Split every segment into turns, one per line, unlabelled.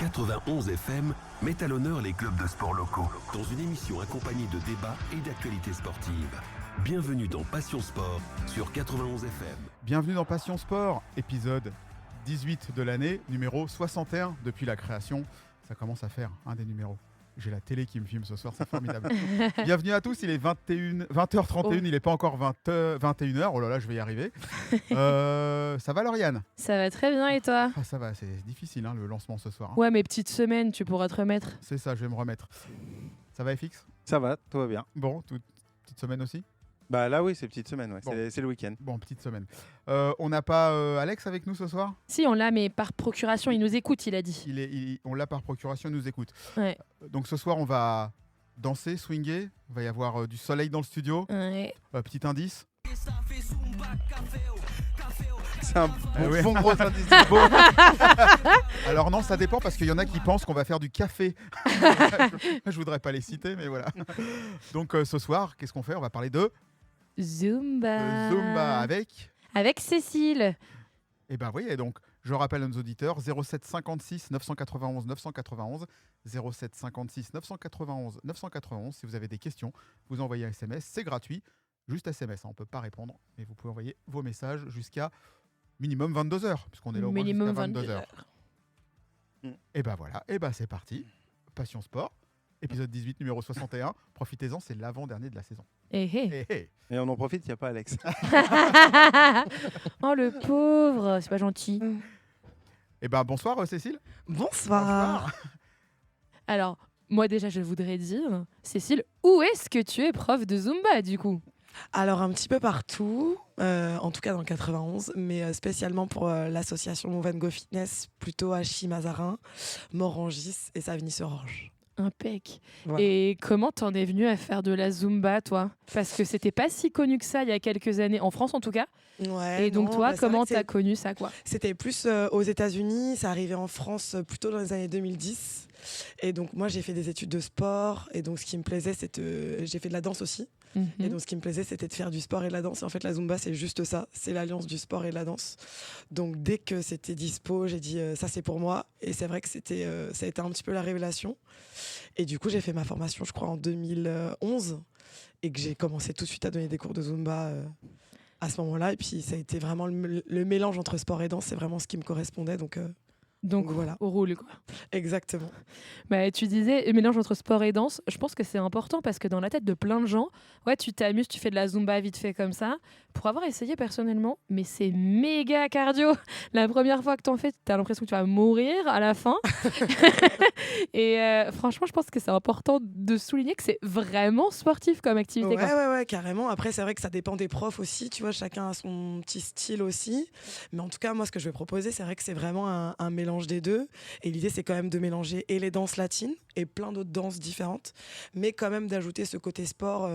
91 FM met à l'honneur les clubs de sport locaux dans une émission accompagnée de débats et d'actualités sportives. Bienvenue dans Passion Sport sur 91 FM.
Bienvenue dans Passion Sport, épisode 18 de l'année, numéro 61 depuis la création. Ça commence à faire un des numéros. J'ai la télé qui me filme ce soir, c'est formidable. Bienvenue à tous, il est 20h31, il n'est pas encore 21h. Oh là là, je vais y arriver. Ça va Lauriane?
Ça va très bien et toi?
Ça va, c'est difficile le lancement ce soir.
Ouais, mais petite semaine, tu pourras te remettre.
C'est ça, je vais me remettre. Ça va FX?
Ça va, tout va bien.
Bon, petite semaine aussi?
Bah là oui, c'est petite semaine, ouais.
Bon.
C'est le week-end.
Bon, petite semaine. On n'a pas Alex avec nous ce soir?
Si, on l'a, mais par procuration, il nous écoute, il a dit.
On l'a par procuration, il nous écoute.
Ouais.
Donc ce soir, on va danser, swinguer. Il va y avoir du soleil dans le studio.
Ouais.
Petit indice.
C'est un
ouais.
bon gros indice.
Bon. Alors non, ça dépend parce qu'il y en a qui pensent qu'on va faire du café. Je voudrais pas les citer, mais voilà. Donc ce soir, qu'est-ce qu'on fait? On va parler de
Zumba.
Zumba avec
Cécile.
Et ben oui, et donc je rappelle à nos auditeurs 07 56 991 991 07 56 991 991. Si vous avez des questions, vous envoyez un SMS, c'est gratuit, juste SMS, on ne peut pas répondre, mais vous pouvez envoyer vos messages jusqu'à minimum 22h, puisqu'on est là au moins jusqu'à 22h. Et ben voilà, et ben c'est parti. Passion Sport, épisode 18, numéro 61. Profitez-en, c'est l'avant-dernier de la saison.
Et
Et on en profite, il n'y a pas Alex.
Oh le pauvre, c'est pas gentil.
Et ben bonsoir Cécile.
Bonsoir.
Alors, moi déjà, je voudrais dire, Cécile, où est-ce que tu es prof de Zumba du coup?
Alors un petit peu partout, en tout cas dans le 91, mais spécialement pour l'association Move & Go Fitness, plutôt à Chimazarin, Morangis et Savigny-sur-Orge.
Impec.
Voilà.
Et comment t'en es venue à faire de la Zumba, toi? Parce que c'était pas si connu que ça il y a quelques années, en France en tout cas.
Ouais,
Et donc
non,
toi,
c'est
comment
vrai que
t'as connu ça, quoi?
C'était plus aux États-Unis, ça arrivait en France plutôt dans les années 2010. Et donc moi j'ai fait des études de sport, et donc ce qui me plaisait, j'ai fait de la danse aussi. Et donc ce qui me plaisait, c'était de faire du sport et de la danse. Et en fait, la Zumba, c'est juste ça. C'est l'alliance du sport et de la danse. Donc dès que c'était dispo, j'ai dit ça, c'est pour moi. Et c'est vrai que ça a été un petit peu la révélation. Et du coup, j'ai fait ma formation, je crois, en 2011. Et que j'ai commencé tout de suite à donner des cours de Zumba à ce moment-là. Et puis, ça a été vraiment le mélange entre sport et danse. C'est vraiment ce qui me correspondait. Donc voilà.
Au roule, quoi.
Exactement.
Bah, tu disais, le mélange entre sport et danse, je pense que c'est important parce que dans la tête de plein de gens, ouais, tu t'amuses, tu fais de la Zumba vite fait comme ça. Pour avoir essayé personnellement, mais c'est méga cardio. La première fois que t'en fais, t'as l'impression que tu vas mourir à la fin. Et franchement, je pense que c'est important de souligner que c'est vraiment sportif comme activité.
Ouais, carrément. Après, c'est vrai que ça dépend des profs aussi. Tu vois, chacun a son petit style aussi. Mais en tout cas, moi, ce que je vais proposer, c'est vrai que c'est vraiment un mélange des deux. Et l'idée, c'est quand même de mélanger et les danses latines et plein d'autres danses différentes, mais quand même d'ajouter ce côté sport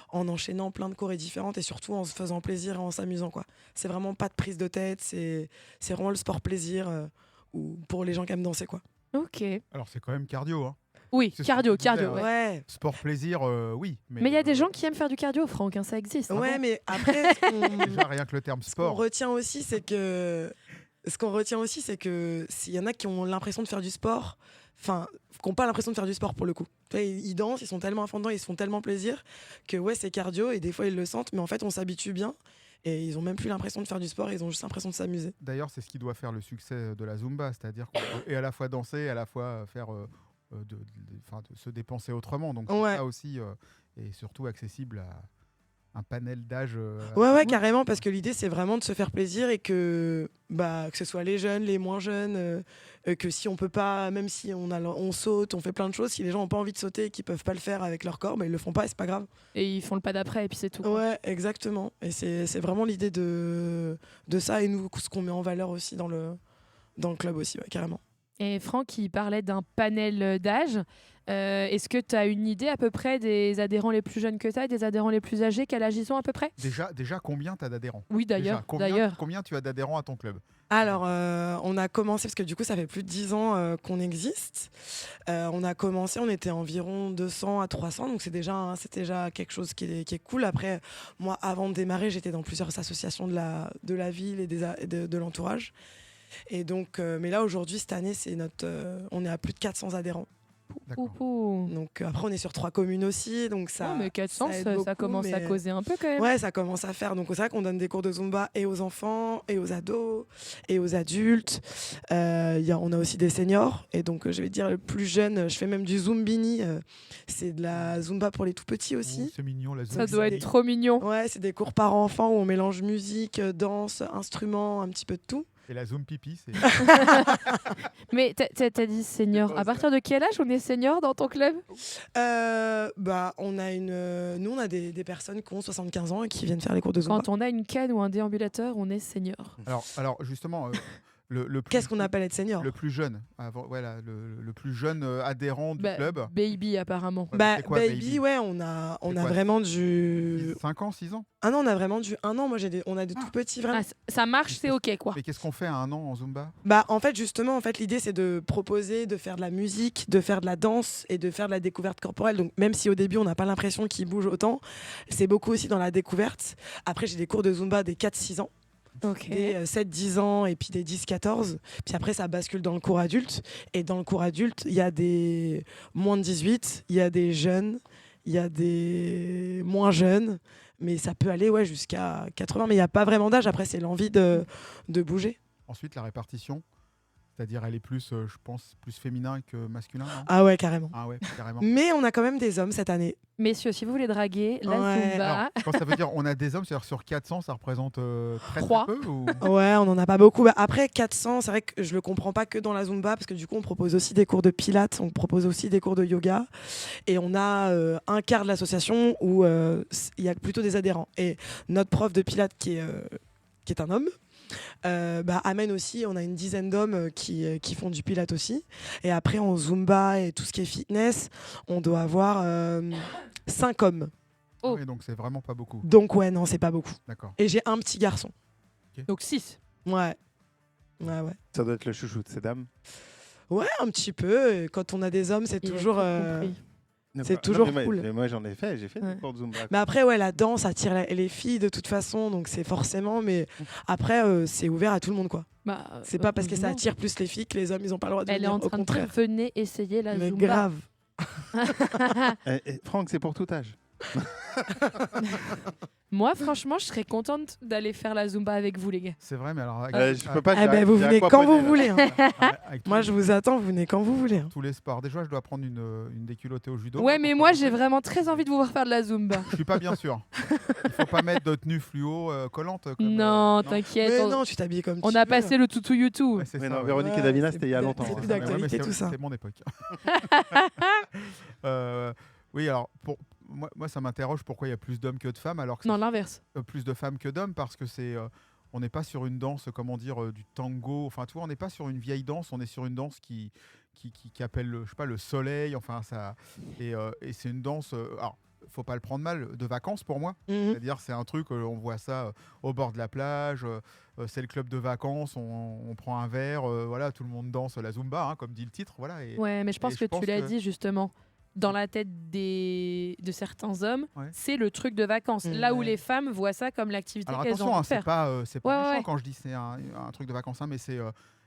en enchaînant plein de chorés différentes et surtout en se faisant plaisir et en s'amusant, quoi. C'est vraiment pas de prise de tête, c'est vraiment le sport plaisir ou pour les gens qui aiment danser, quoi.
Ok.
Alors c'est quand même cardio, hein.
Oui,
C'est ce
cardio.
que tu disais,
Ouais.
Ouais.
Sport plaisir, oui.
Mais il y a des gens qui aiment faire du cardio, Franck, hein, ça existe.
Ouais,
Hein.
mais après,
Déjà rien que le terme
ce qu'on
sport.
retient aussi, c'est que s'il y en a qui ont l'impression de faire du sport, enfin, qui n'ont pas l'impression de faire du sport pour le coup. Tu vois, ils dansent, ils sont tellement à fond dedans, ils se font tellement plaisir que ouais, c'est cardio et des fois ils le sentent, mais en fait on s'habitue bien et ils ont même plus l'impression de faire du sport, ils ont juste l'impression de s'amuser.
D'ailleurs, c'est ce qui doit faire le succès de la Zumba, c'est-à-dire qu'on peut et à la fois danser, et à la fois faire de se dépenser autrement. Donc
Ouais.
ça aussi est surtout accessible à un panel d'âge.
Ouais, carrément, parce que l'idée c'est vraiment de se faire plaisir et que ce soit les jeunes, les moins jeunes, que si on peut pas, même si on saute, on fait plein de choses, si les gens n'ont pas envie de sauter et qu'ils peuvent pas le faire avec leur corps, ils le font pas et c'est pas grave.
Et ils font le pas d'après et puis c'est tout. Quoi.
Ouais, exactement. Et c'est vraiment l'idée de ça et nous, ce qu'on met en valeur aussi dans le club aussi, ouais, carrément.
Et Franck, il parlait d'un panel d'âge. Est-ce que tu as une idée à peu près des adhérents les plus jeunes que tu as et des adhérents les plus âgés? Quel âge ils ont à peu près?
Déjà, combien tu as d'adhérents?
Oui, d'ailleurs.
Combien tu as d'adhérents à ton club?
Alors, on a commencé, parce que du coup, ça fait plus de 10 ans qu'on existe. On a commencé, on était environ 200 à 300, donc c'est déjà quelque chose qui est cool. Après, moi, avant de démarrer, j'étais dans plusieurs associations de la ville et de l'entourage. Et donc, mais là aujourd'hui, cette année, on est à plus de 400 adhérents.
D'accord.
Donc après, on est sur 3 communes aussi, donc ça.
mais 400,
aide
ça
beaucoup,
commence à causer un peu quand même.
Ouais, ça commence à faire. Donc c'est vrai qu'on donne des cours de Zumba et aux enfants, et aux ados, et aux adultes. On a aussi des seniors. Et donc je vais dire le plus jeune, je fais même du Zumbini. C'est de la Zumba pour les tout petits aussi.
Oh, c'est mignon, la
Ça
zone.
doit être trop mignon.
Ouais, c'est des cours par enfant où on mélange musique, danse, instruments, un petit peu de tout.
Et la zone pipi, c'est.
Mais t'as dit senior. À partir de quel âge on est senior dans ton club?
On a nous on a des personnes qui ont 75 ans et qui viennent faire les cours de Zumba.
Quand on a une canne ou un déambulateur, on est senior.
Alors justement, le plus-
Qu'est-ce qu'on appelle être senior?
le plus jeune, le plus jeune adhérent du club.
Baby apparemment.
Ouais, c'est quoi,
Baby, ouais, on a
C'est quoi,
vraiment du
5 ans, 6 ans.
Ah non, on a vraiment du 1 an. Moi on a des tout petits vraiment.
Ça marche, c'est ok quoi.
Mais qu'est-ce qu'on fait à 1 an en Zumba?
En fait, justement, l'idée, c'est de proposer, de faire de la musique, de faire de la danse et de faire de la découverte corporelle. Donc, même si au début, on n'a pas l'impression qu'il bouge autant, c'est beaucoup aussi dans la découverte. Après, j'ai des cours de Zumba des 4-6 ans,
Ok.
des 7-10 ans et puis des 10-14. Puis après, ça bascule dans le cours adulte. Et dans le cours adulte, il y a des moins de 18, il y a des jeunes, il y a des moins jeunes. Mais ça peut aller jusqu'à 80. Mais il n'y a pas vraiment d'âge. Après, c'est l'envie de bouger.
Ensuite, la répartition, c'est-à-dire elle est plus, je pense, plus féminin que masculin, non?
Ah ouais, carrément.
Ah ouais, carrément.
Mais on a quand même des hommes cette année.
Messieurs, si vous voulez draguer, la
Ouais.
Zumba.
Alors, quand ça veut dire on a des hommes, c'est-à-dire sur 400, ça représente très,
Trois.
très peu ou...
Ouais, on n'en a pas beaucoup. Après, 400, c'est vrai que je le comprends pas que dans la Zumba, parce que du coup, on propose aussi des cours de pilates, on propose aussi des cours de yoga. Et on a un quart de l'association où il y a plutôt des adhérents. Et notre prof de pilates, qui est un homme, amène aussi, on a une dizaine d'hommes qui font du pilates aussi. Et après, en Zumba et tout ce qui est fitness, on doit avoir 5 hommes.
Oh.
Ouais, donc c'est vraiment pas beaucoup.
Donc ouais, non, c'est pas beaucoup.
D'accord.
Et j'ai un petit garçon.
Donc 6.
Ouais.
Ça doit être le chouchou de ces dames.
Ouais, un petit peu. Et quand on a des hommes, c'est toujours... C'est toujours cool.
Mais moi, j'ai fait
Ouais.
des cours de Zumba.
Mais après, ouais, la danse attire les filles de toute façon, donc c'est forcément. Mais après, c'est ouvert à tout le monde, quoi. C'est pas parce que ça attire plus les filles que les hommes, ils ont pas le droit de
Elle est
venir.
en
Au
train de
contraire.
dire, venez essayer la
Mais
Zumba.
grave.
Franck, c'est pour tout âge.
Moi, franchement, je serais contente d'aller faire la Zumba avec vous, les gars.
C'est vrai, mais alors...
Je peux pas.
Ah
j'ai-
vous
j'ai
venez quand
aquaponé,
vous
là.
voulez. Hein.
avec tous
Moi,
les-
je vous attends, vous venez quand vous voulez. Hein.
tous les sports. Déjà, je dois prendre une déculottée au judo.
Ouais, mais moi, j'ai vraiment très envie de vous voir faire de la Zumba.
Je suis pas bien sûr. Il faut pas mettre de tenue fluo collante. Comme,
Non, t'inquiète.
Mais
on-
non, tu t'habilles comme
On
tu
a
veux.
passé le toutou YouTube.
Ouais, c'est
Mais
ça,
non,
ouais.
Véronique et
Ouais,
Davina,
c'est
c'était il y a
plus
longtemps.
c'est
hein.
plus
Ouais, mais
d'actualité, tout ça.
C'est mon époque. Oui, alors pour moi, ça m'interroge pourquoi il y a plus d'hommes que de femmes alors que
Non, l'inverse.
plus de femmes que d'hommes parce que on n'est pas sur une danse, comment dire, du tango. Enfin, tu vois, on n'est pas sur une vieille danse. On est sur une danse qui appelle, je sais pas, le soleil. Enfin, ça et c'est une danse. Alors, faut pas le prendre mal, de vacances pour moi.
Mhm.
C'est-à-dire, c'est un truc, on voit ça au bord de la plage. C'est le club de vacances. On prend un verre. Voilà, tout le monde danse la Zumba, hein, comme dit le titre. Voilà. Et,
Ouais, mais je pense
et
que
je pense
tu l'as
que-
dit justement. Dans la tête de certains hommes,
Ouais.
c'est le truc de vacances.
Mmh,
Là où
ouais.
les femmes voient ça comme l'activité
Alors
qu'elles
attention,
ont
hein,
envie de faire.
c'est pas
Ouais,
méchant
ouais.
quand je dis c'est un truc de vacances, hein, mais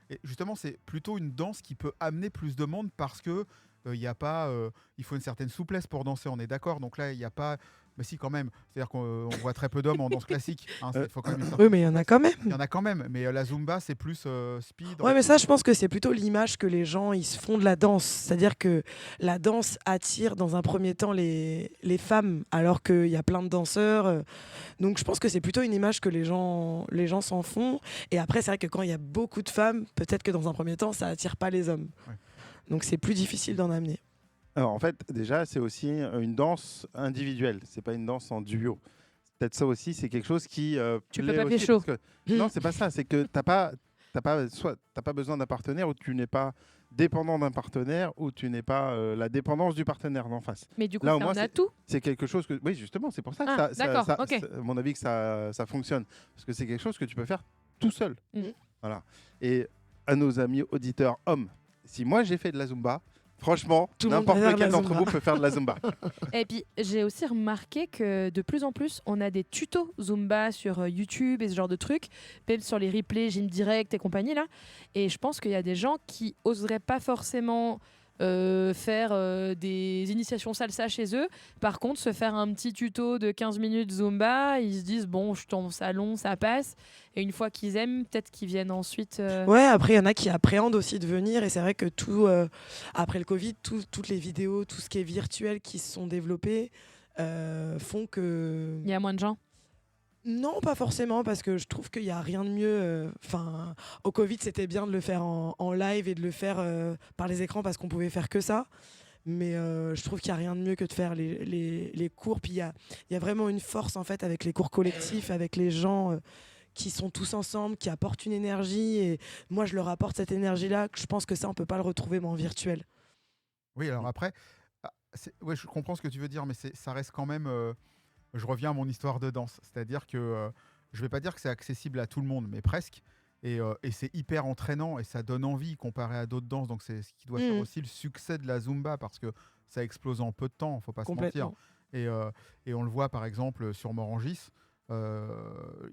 et justement c'est plutôt une danse qui peut amener plus de monde parce que il faut une certaine souplesse pour danser, on est d'accord. Donc là il n'y a pas, mais si quand même, c'est-à-dire qu'on voit très peu d'hommes en danse classique. Hein, faut quand même une certaine-
Oui, mais il y en a quand même.
Il y en a quand même, mais la Zumba c'est plus speed.
Ouais, mais ça, je pense que c'est plutôt l'image que les gens ils se font de la danse. C'est-à-dire que la danse attire dans un premier temps les femmes, alors qu'il y a plein de danseurs. Donc je pense que c'est plutôt une image que les gens s'en font. Et après, c'est vrai que quand il y a beaucoup de femmes, peut-être que dans un premier temps, ça attire pas les hommes.
Ouais.
Donc c'est plus difficile d'en amener.
Alors en fait, déjà, c'est aussi une danse individuelle. C'est pas une danse en duo. Peut-être ça aussi, c'est quelque chose qui.
Tu
plaît
peux pas
aussi,
pécho.
parce que- Non, c'est pas ça. C'est que t'as pas besoin d'un partenaire ou tu n'es pas dépendant d'un partenaire ou tu n'es pas la dépendance du partenaire d'en face.
Mais du coup,
Là, au
c'est
moins,
un atout.
C'est quelque chose que. Oui, justement, c'est pour ça que
Ah, d'accord, ok.
c'est à mon avis que ça fonctionne. Parce que c'est quelque chose que tu peux faire tout seul.
Mhm.
Voilà. Et à nos amis auditeurs hommes, si moi j'ai fait de la Zumba, Franchement,
Tout le monde
n'importe
peut faire de la
lequel d'entre
Zumba.
vous peut faire de la Zumba.
Et puis, j'ai aussi remarqué que de plus en plus, on a des tutos Zumba sur YouTube et ce genre de trucs, même sur les replays, Gym Direct et compagnie, là. Et je pense qu'il y a des gens qui oseraient pas forcément faire des initiations salsa chez eux. Par contre, se faire un petit tuto de 15 minutes Zumba, ils se disent, bon, je suis dans mon salon, ça passe. Et une fois qu'ils aiment, peut-être qu'ils viennent ensuite...
Ouais, après, il y en a qui appréhendent aussi de venir. Et c'est vrai que après le Covid, toutes les vidéos, tout ce qui est virtuel qui se sont développés font que...
Il y a moins de gens.
Non, pas forcément, parce que je trouve qu'il n'y a rien de mieux. Enfin, au Covid, c'était bien de le faire en live et de le faire par les écrans parce qu'on pouvait faire que ça. Mais je trouve qu'il n'y a rien de mieux que de faire les cours. Puis il y a vraiment une force en fait avec les cours collectifs, avec les gens qui sont tous ensemble, qui apportent une énergie. Et moi, je leur apporte cette énergie-là. Que je pense que ça, on ne peut pas le retrouver mais en virtuel.
Oui, alors après, ouais, je comprends ce que tu veux dire, mais ça reste quand même. Je reviens à mon histoire de danse. C'est-à-dire que je ne vais pas dire que c'est accessible à tout le monde, mais presque. Et c'est hyper entraînant et ça donne envie comparé à d'autres danses. Donc c'est ce qui doit faire aussi le succès de la Zumba parce que ça explose en peu de temps, il ne faut pas se mentir. Et on le voit par exemple sur Morangis. Il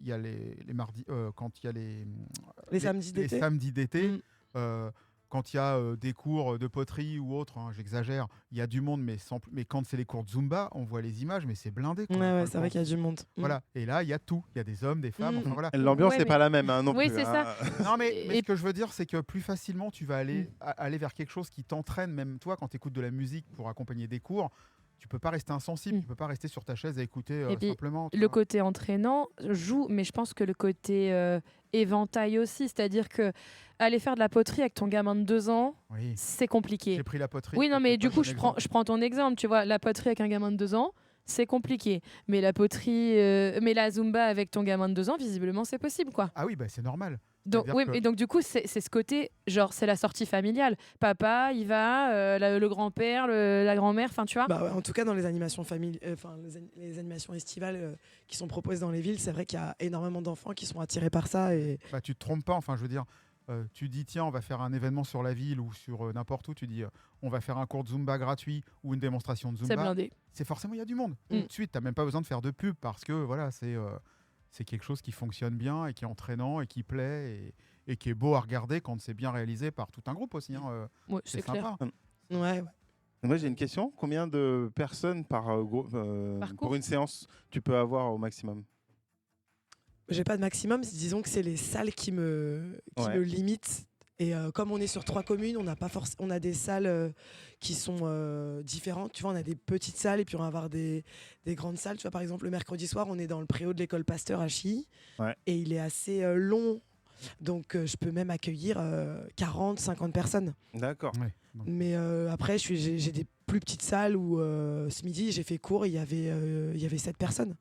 y a les mardis, quand il y a
les samedis d'été.
Quand il y a des cours de poterie ou autre, hein, j'exagère, il y a du monde, mais quand c'est les cours de Zumba, on voit les images, mais c'est blindé.
Ouais, c'est vrai qu'il y a du monde.
Voilà. Et là, il y a tout. Il y a des hommes, des femmes. Enfin, voilà.
L'ambiance n'est pas la même non plus.
Oui, c'est ça.
Non, mais ce que je veux dire, c'est que plus facilement, tu vas aller vers quelque chose qui t'entraîne. Même toi, quand tu écoutes de la musique pour accompagner des cours, tu peux pas rester insensible, tu peux pas rester sur ta chaise à écouter simplement.
Le côté entraînant joue, mais je pense que le côté éventail aussi, c'est-à-dire que aller faire de la poterie avec ton gamin de 2 ans, c'est compliqué.
J'ai pris la poterie.
Oui, non, mais du coup, je prends ton exemple, tu vois, la poterie avec un gamin de 2 ans, c'est compliqué. Mais la poterie, mais la Zumba avec ton gamin de 2 ans, visiblement, c'est possible, quoi.
Ah oui, bah, c'est normal.
Donc, et donc du coup, c'est ce côté, genre, c'est la sortie familiale. Papa, il va, le grand-père, la grand-mère, enfin, tu vois.
Bah ouais, en tout cas, dans les animations les animations estivales qui sont proposées dans les villes, c'est vrai qu'il y a énormément d'enfants qui sont attirés par ça. Et...
Bah, tu te trompes pas, enfin, je veux dire, tu dis, tiens, on va faire un événement sur la ville ou sur n'importe où, tu dis, on va faire un cours de Zumba gratuit ou une démonstration de Zumba.
C'est blindé.
C'est forcément, il y a du monde. Tout de suite, tu n'as même pas besoin de faire de pub parce que, voilà, c'est quelque chose qui fonctionne bien et qui est entraînant et qui plaît et qui est beau à regarder quand c'est bien réalisé par tout un groupe aussi. Hein.
Ouais, c'est
sympa.
clair.
Ouais.
Moi, j'ai une question. Combien de personnes par groupe pour une séance tu peux avoir au maximum?
J'ai pas de maximum. Disons que c'est les salles qui me limitent. Et comme on est sur 3 communes, on a des salles qui sont différentes. Tu vois, on a des petites salles et puis on va avoir des grandes salles. Tu vois, par exemple, le mercredi soir, on est dans le préau de l'école Pasteur à Chilly. Et il est assez long. Donc, je peux même accueillir 40, 50 personnes.
D'accord.
Ouais.
Mais après, j'ai des plus petites salles où ce midi, j'ai fait cours et il y avait 7 personnes.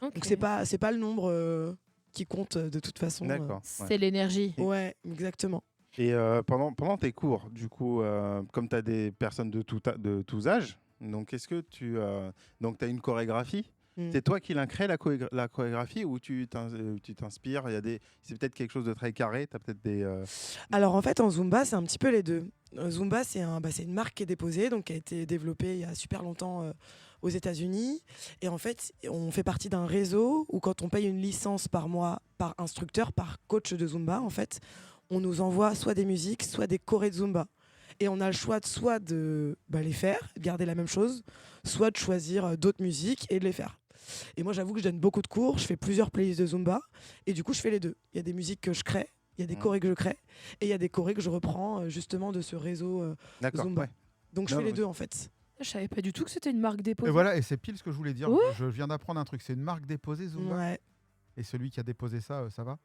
Okay.
Donc, c'est pas le nombre qui compte de toute façon.
D'accord.
C'est l'énergie.
Ouais, exactement.
Et pendant tes cours, du coup, comme tu as des personnes de tous âges, donc est-ce que tu as une chorégraphie? C'est toi qui l'as créé, la chorégraphie, ou tu t'inspires? C'est peut-être quelque chose de très carré, t'as peut-être des...
Alors en fait, en Zumba, c'est un petit peu les deux. Zumba, c'est une marque qui est déposée, donc qui a été développée il y a super longtemps aux États-Unis. Et en fait, on fait partie d'un réseau où quand on paye une licence par mois, par instructeur, par coach de Zumba, en fait, on nous envoie soit des musiques, soit des chorés de Zumba. Et on a le choix soit de les faire, de garder la même chose, soit de choisir d'autres musiques et de les faire. Et moi, j'avoue que je donne beaucoup de cours, je fais plusieurs playlists de Zumba, et du coup, je fais les deux. Il y a des musiques que je crée, il y a des chorés que je crée, et il y a des chorés que je reprends justement de ce réseau Zumba. Ouais. Donc, je fais les deux, en fait.
Je savais pas du tout que c'était une marque déposée.
Et voilà, et c'est pile ce que je voulais dire.
Ouais.
Je viens d'apprendre un truc, c'est une marque déposée, Zumba.
Ouais.
Et celui qui a déposé ça, ça va?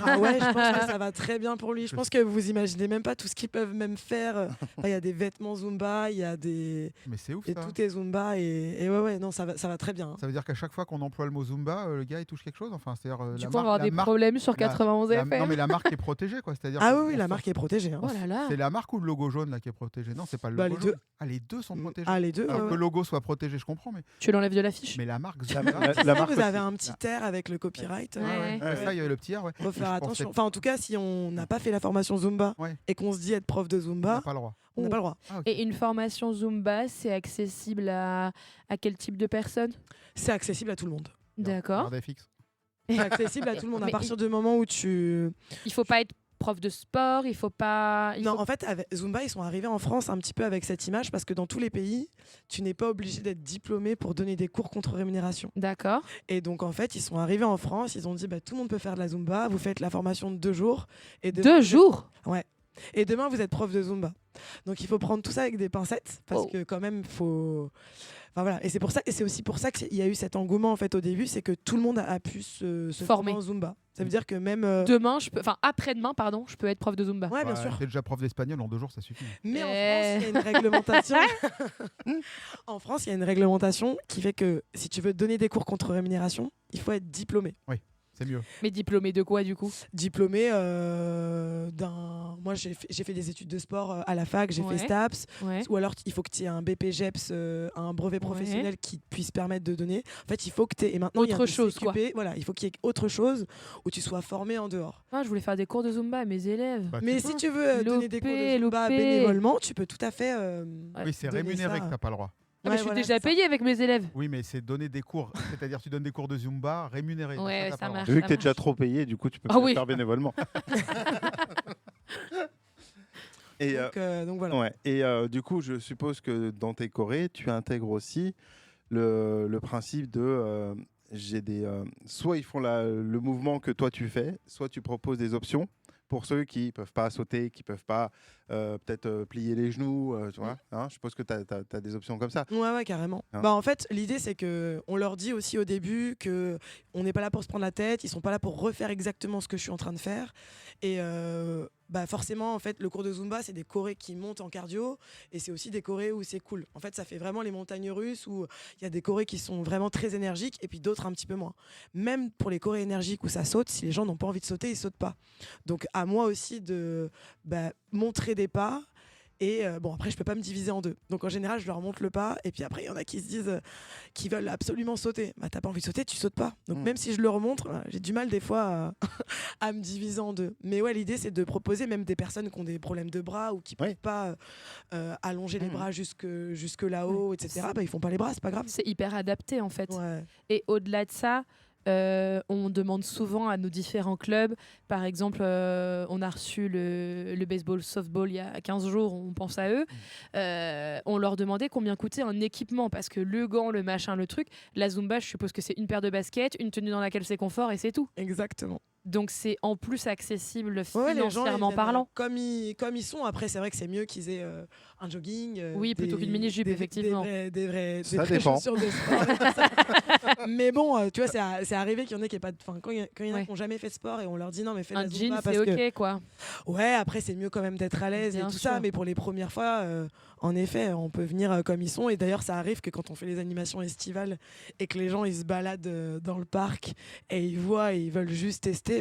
Ah ouais, je pense que ça va très bien pour lui. Je pense que vous imaginez même pas tout ce qu'ils peuvent même faire. Il y a des vêtements Zumba, il y a des...
Mais c'est ouf,
et
ça.
tout est Zumba et ouais, non, ça va très bien.
Ça veut dire qu'à chaque fois qu'on emploie le mot Zumba, le gars il touche quelque chose. Enfin, c'est-à-dire
Du coup, on va avoir des problèmes sur 91 FM.
Non, mais la marque est protégée, quoi. C'est-à-dire.
Ah oui, la marque est protégée. Hein.
Oh là là.
C'est la marque ou le logo jaune là qui est protégé? Non, c'est pas le logo
les
jaune.
deux.
Ah, les deux sont protégés.
Ah, les deux.
Alors que le logo soit protégé, je comprends, mais.
Tu l'enlèves de l'affiche.
Mais la marque
La
Zumba.
marque
vous avez un petit air avec le copyright.
Ouais.
Ça, il y avait le petit R, ouais.
Faut faire faire attention. Enfin, en tout cas, si on n'a pas fait la formation Zumba et qu'on se dit être prof de Zumba,
on n'a pas le droit.
On n'a pas le droit.
Ah, okay.
Et une formation Zumba, c'est accessible à quel type de personnes?
C'est accessible à tout le monde.
D'accord.
C'est accessible à tout le monde. À partir du moment où tu...
Il faut pas être prof de sport, il faut pas...
En fait, avec Zumba, ils sont arrivés en France un petit peu avec cette image parce que dans tous les pays, tu n'es pas obligé d'être diplômé pour donner des cours contre rémunération.
D'accord.
Et donc, en fait, ils sont arrivés en France, ils ont dit, tout le monde peut faire de la Zumba, vous faites la formation de 2 jours. Et
2 jours?
Ouais. Et demain, vous êtes prof de Zumba. Donc, il faut prendre tout ça avec des pincettes parce que quand même, il faut... Enfin, voilà. Et c'est pour ça, et c'est aussi pour ça qu'il y a eu cet engouement en fait au début, c'est que tout le monde a pu se former en Zumba. Ça veut dire que même
demain, après-demain, pardon, je peux être prof de Zumba.
Ouais, bien sûr.
T'es déjà prof d'espagnol, en 2 jours, ça suffit.
Mais en France, il y a une réglementation. En France, il y a une réglementation qui fait que si tu veux donner des cours contre rémunération, il faut être diplômé.
Oui. C'est mieux.
Mais diplômé de quoi du coup?
Diplômé d'un... Moi j'ai fait des études de sport à la fac, j'ai fait STAPS. Ou alors il faut que tu aies un BPGEPS, un brevet professionnel qui puisse permettre de donner. En fait il faut que tu aies... Et maintenant
autre chose quoi.
Voilà, il faut qu'il y ait autre chose où tu sois formé en dehors.
Ah, je voulais faire des cours de Zumba à mes élèves.
Mais si tu veux donner des cours de Zumba bénévolement, tu peux tout à fait...
oui, c'est rémunéré que tu n'as pas le droit.
Ah, mais je suis déjà payée avec mes élèves.
Oui, mais c'est donner des cours. C'est-à-dire tu donnes des cours de Zumba rémunérés.
Ouais, ça marche.
Vu que tu es déjà trop payé, du coup, tu peux faire bénévolement. Et
donc voilà.
Ouais. Et du coup, je suppose que dans tes chorés, tu intègres aussi le principe de... soit ils font le mouvement que toi tu fais, soit tu proposes des options pour ceux qui ne peuvent pas sauter, qui ne peuvent pas peut-être plier les genoux, tu vois, hein, je suppose que tu as des options comme ça.
Ouais, carrément. Hein. En fait, l'idée, c'est qu'on leur dit aussi au début qu'on n'est pas là pour se prendre la tête, ils ne sont pas là pour refaire exactement ce que je suis en train de faire. Et forcément, en fait, le cours de Zumba, c'est des chorés qui montent en cardio et c'est aussi des chorés où c'est cool. En fait, ça fait vraiment les montagnes russes où il y a des chorés qui sont vraiment très énergiques et puis d'autres un petit peu moins. Même pour les chorés énergiques où ça saute, si les gens n'ont pas envie de sauter, ils sautent pas. Donc, à moi aussi de montrer des pas. Et après, je peux pas me diviser en 2. Donc, en général, je leur montre le pas. Et puis après, il y en a qui se disent qu'ils veulent absolument sauter. T'as pas envie de sauter, tu sautes pas. Donc, même si je leur montre, j'ai du mal des fois à me diviser en 2. Mais ouais, l'idée, c'est de proposer même des personnes qui ont des problèmes de bras ou qui peuvent pas allonger les bras jusque là-haut, etc. Ils font pas les bras, c'est pas grave.
C'est hyper adapté, en fait.
Ouais.
Et au-delà de ça, on demande souvent à nos différents clubs, par exemple on a reçu le baseball softball il y a 15 jours, on pense à eux, on leur demandait combien coûtait un équipement parce que le gant, le machin, le truc, la Zumba je suppose que c'est une paire de baskets, une tenue dans laquelle c'est confort et c'est tout.
Exactement.
Donc c'est en plus accessible financièrement parlant.
Comme ils sont, après c'est vrai que c'est mieux qu'ils aient un jogging.
Oui, plutôt qu'une mini-jupe, effectivement.
Des vraies
dépend.
chaussures de sport. Mais bon, tu vois, c'est arrivé qu'il y en ait qui pas quand il y en a qui n'ont jamais fait de sport et on leur dit non mais fais de la Zumba parce
jean, c'est ok quoi.
Ouais, après c'est mieux quand même d'être à l'aise et tout ça, mais pour les premières fois, en effet, on peut venir comme ils sont. Et d'ailleurs, ça arrive que quand on fait les animations estivales et que les gens ils se baladent dans le parc et ils voient et ils veulent juste tester,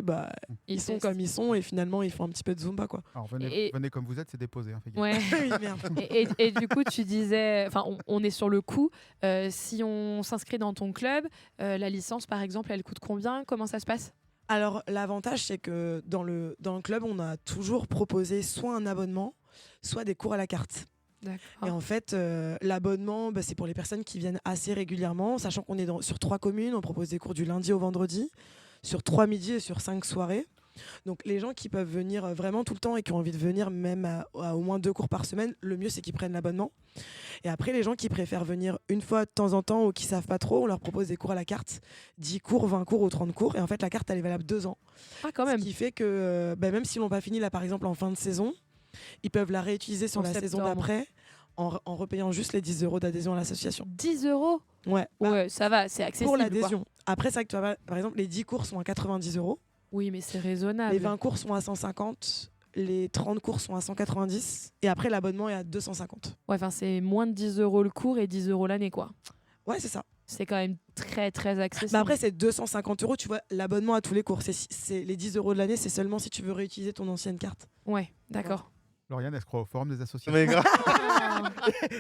ils sont comme ils sont et finalement ils font un petit peu de Zumba quoi.
Alors venez comme vous êtes, c'est déposé. Hein,
ouais.
Oui, merde.
Et du coup, tu disais, enfin, on est sur le coup. Si on s'inscrit dans ton club, la licence, par exemple, elle coûte combien? Comment ça se passe?
Alors, l'avantage, c'est que dans le club, on a toujours proposé soit un abonnement, soit des cours à la carte.
D'accord.
Et en fait, l'abonnement, c'est pour les personnes qui viennent assez régulièrement, sachant qu'on est sur 3 communes, on propose des cours du lundi au vendredi, sur 3 midis et sur 5 soirées. Donc les gens qui peuvent venir vraiment tout le temps et qui ont envie de venir même à au moins 2 cours par semaine, le mieux c'est qu'ils prennent l'abonnement. Et après les gens qui préfèrent venir une fois de temps en temps ou qui savent pas trop, on leur propose des cours à la carte, 10 cours, 20 cours ou 30 cours. Et en fait la carte elle est valable 2 ans.
Ah quand même.
Ce qui fait que même s'ils l'ont pas fini là par exemple en fin de saison, ils peuvent la réutiliser sur la saison d'après en repayant juste les 10 € d'adhésion à l'association.
10 €?
Ouais.
Ouais, ça va, c'est accessible.
Pour l'adhésion. Après ça, par exemple les 10 cours sont à 90 €.
Oui, mais c'est raisonnable.
Les 20 cours sont à 150, les 30 cours sont à 190, et après l'abonnement est à 250.
Ouais, enfin c'est moins de 10 € le cours et 10 € l'année, quoi.
Ouais, c'est ça.
C'est quand même très, très accessible.
Après, c'est 250 €, tu vois, l'abonnement à tous les cours. C'est les 10 € de l'année, c'est seulement si tu veux réutiliser ton ancienne carte.
Ouais, d'accord.
Lauriane, elle se croit au forum des associations.
Mais grave.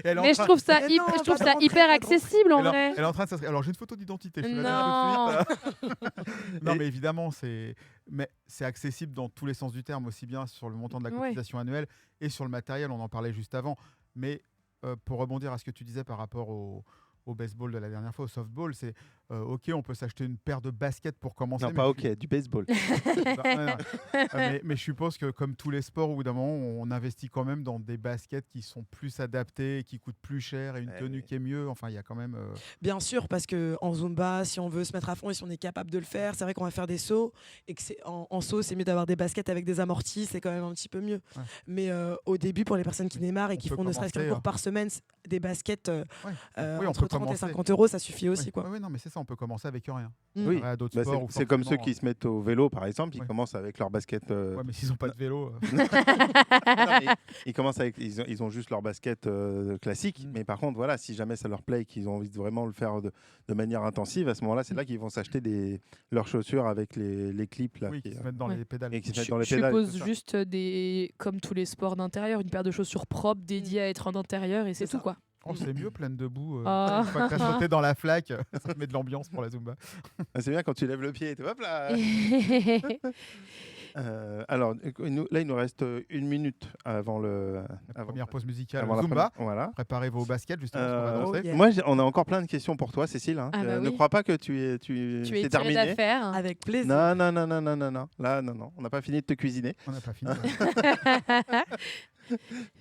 Mais je trouve ça,
Mais non,
je trouve
pas
ça
de
hyper
rentrer, pas de
accessible en
Elle,
vrai.
elle est en train de s'inscrire. Alors j'ai une photo d'identité. Je te la
Non.
donne tout de suite. Non, mais évidemment, c'est accessible dans tous les sens du terme, aussi bien sur le montant de la
Ouais.
cotisation annuelle et sur le matériel. On en parlait juste avant. Mais pour rebondir à ce que tu disais par rapport au baseball de la dernière fois, au softball, c'est ok, on peut s'acheter une paire de baskets pour commencer.
Non,
mais
pas
je
ok,
suis-
du baseball.
mais je suppose que comme tous les sports, au bout d'un moment, on investit quand même dans des baskets qui sont plus adaptées, qui coûtent plus cher et une tenue qui est mieux. Enfin, il y a quand même.
Bien sûr, parce qu'en Zumba, si on veut se mettre à fond et si on est capable de le faire, c'est vrai qu'on va faire des sauts et que en saut, c'est mieux d'avoir des baskets avec des amortis, c'est quand même un petit peu mieux.
Ouais.
Mais au début, pour les personnes qui démarrent et
On
qui
peut
font ne serait-ce qu'un
commencer,
cours par semaine, des baskets
Oui, on
entre
peut
30 et
commencer.
50 euros, ça suffit aussi.
Oui,
Quoi.
oui, non, mais c'est ça, on peut commencer avec rien.
Mm.
Oui.
À d'autres
Bah,
sports où
c'est comme ceux
forcément,
qui se mettent au vélo, par exemple. Ils
Ouais.
commencent avec leur basket.
Ouais, mais s'ils n'ont pas de vélo.
Non, mais ils commencent avec. Ils ont juste leur basket classique.
Mm.
Mais par contre, voilà, si jamais ça leur plaît et qu'ils ont envie de vraiment le faire de manière intensive, à ce moment-là, c'est là qu'ils vont s'acheter leurs chaussures avec les clips là,
Oui, qui se mettent dans
Ouais.
les pédales.
et qui se
Je
mettent dans les
je
pédales.
suppose
c'est ça.
juste comme tous les sports d'intérieur, une paire de chaussures propres dédiées à être en intérieur et c'est
C'est
tout
ça.
quoi.
Oh, c'est mieux, pleine debout.
Ah.
Une fois que t'as sauté dans la flaque, ça te met de l'ambiance pour la Zumba.
Ah, c'est bien quand tu lèves le pied et tout, hop là. Alors, là, il nous reste 1 minute avant le.
La première pause musicale
avant la
Zumba.
première- Voilà.
Préparez vos baskets, justement, parce qu'on va danser.
Oh, yeah.
Moi, on a encore plein de questions pour toi, Cécile. Hein.
Ah bah
Ne
oui.
crois pas que tu
Tu es
c'est
tiré
terminé.
d'affaire.
Avec plaisir.
Non, non, non, non, non, non, non. Là, non. On n'a pas fini de te cuisiner.
On n'a pas fini.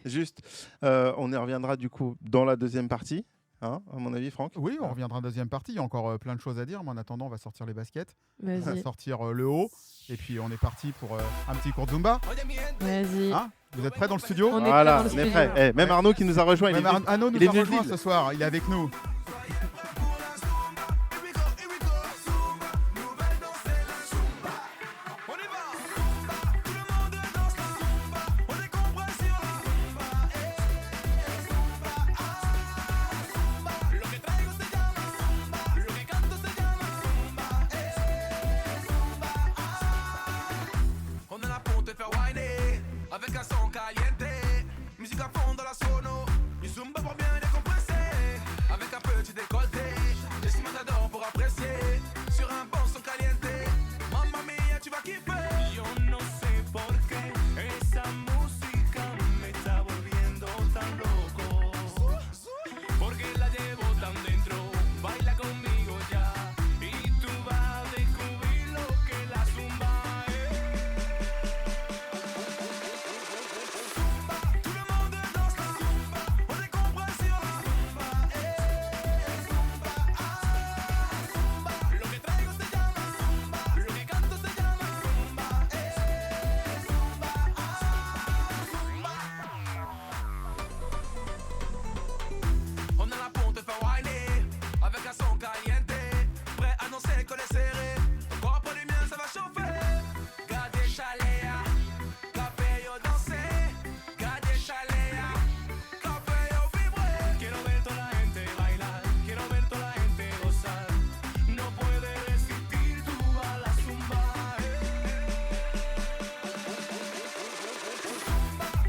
Juste, on y reviendra du coup dans la deuxième partie, hein, à mon avis, Franck.
Oui, on reviendra en deuxième partie. Il y a encore plein de choses à dire, mais en attendant, on va sortir les baskets, on va
Vas-y,
sortir le haut, et puis on est parti pour un petit cours de Zumba.
vas-y.
Hein, vous êtes prêts dans le studio?
On est
Voilà,
prêt dans le
on est
studio.
prêt. Même Arnaud qui nous a rejoint, il est
Même
venu-
Arnaud nous
il est
a
venu de
rejoint
Lille.
ce soir, il est avec nous.
On est là pour te faire whiner avec un son caliente. Musique à fond dans la sono. Du zumba pour bien décompresser. Avec un petit décolleté. Des matadors pour apprécier. Sur un bon son caliente. Mamma mia, tu vas kiffer. Yo no sé por qué esa música me está volviendo tan loco. Porque la llevo tan dentro. Baila conmigo ya. Y tú vas a descubrir lo que la zumba es. Tout le monde danse la zumba, on est compris sur la zumba, zumba, zumba. Lo que traigo se llama zumba, lo que canto se llama zumba, zumba, zumba. On est là pour te faire whiner, avec un son caliente, prêt à danser con les serrés. Ton corps pour les miens, ça va chauffer. Gade chalea, cabello danser. Gade chalea, cabello vibrer. Quiero ver toda la gente bailar, quiero ver toda la gente gozar. No puedes resistir tú a la zumba.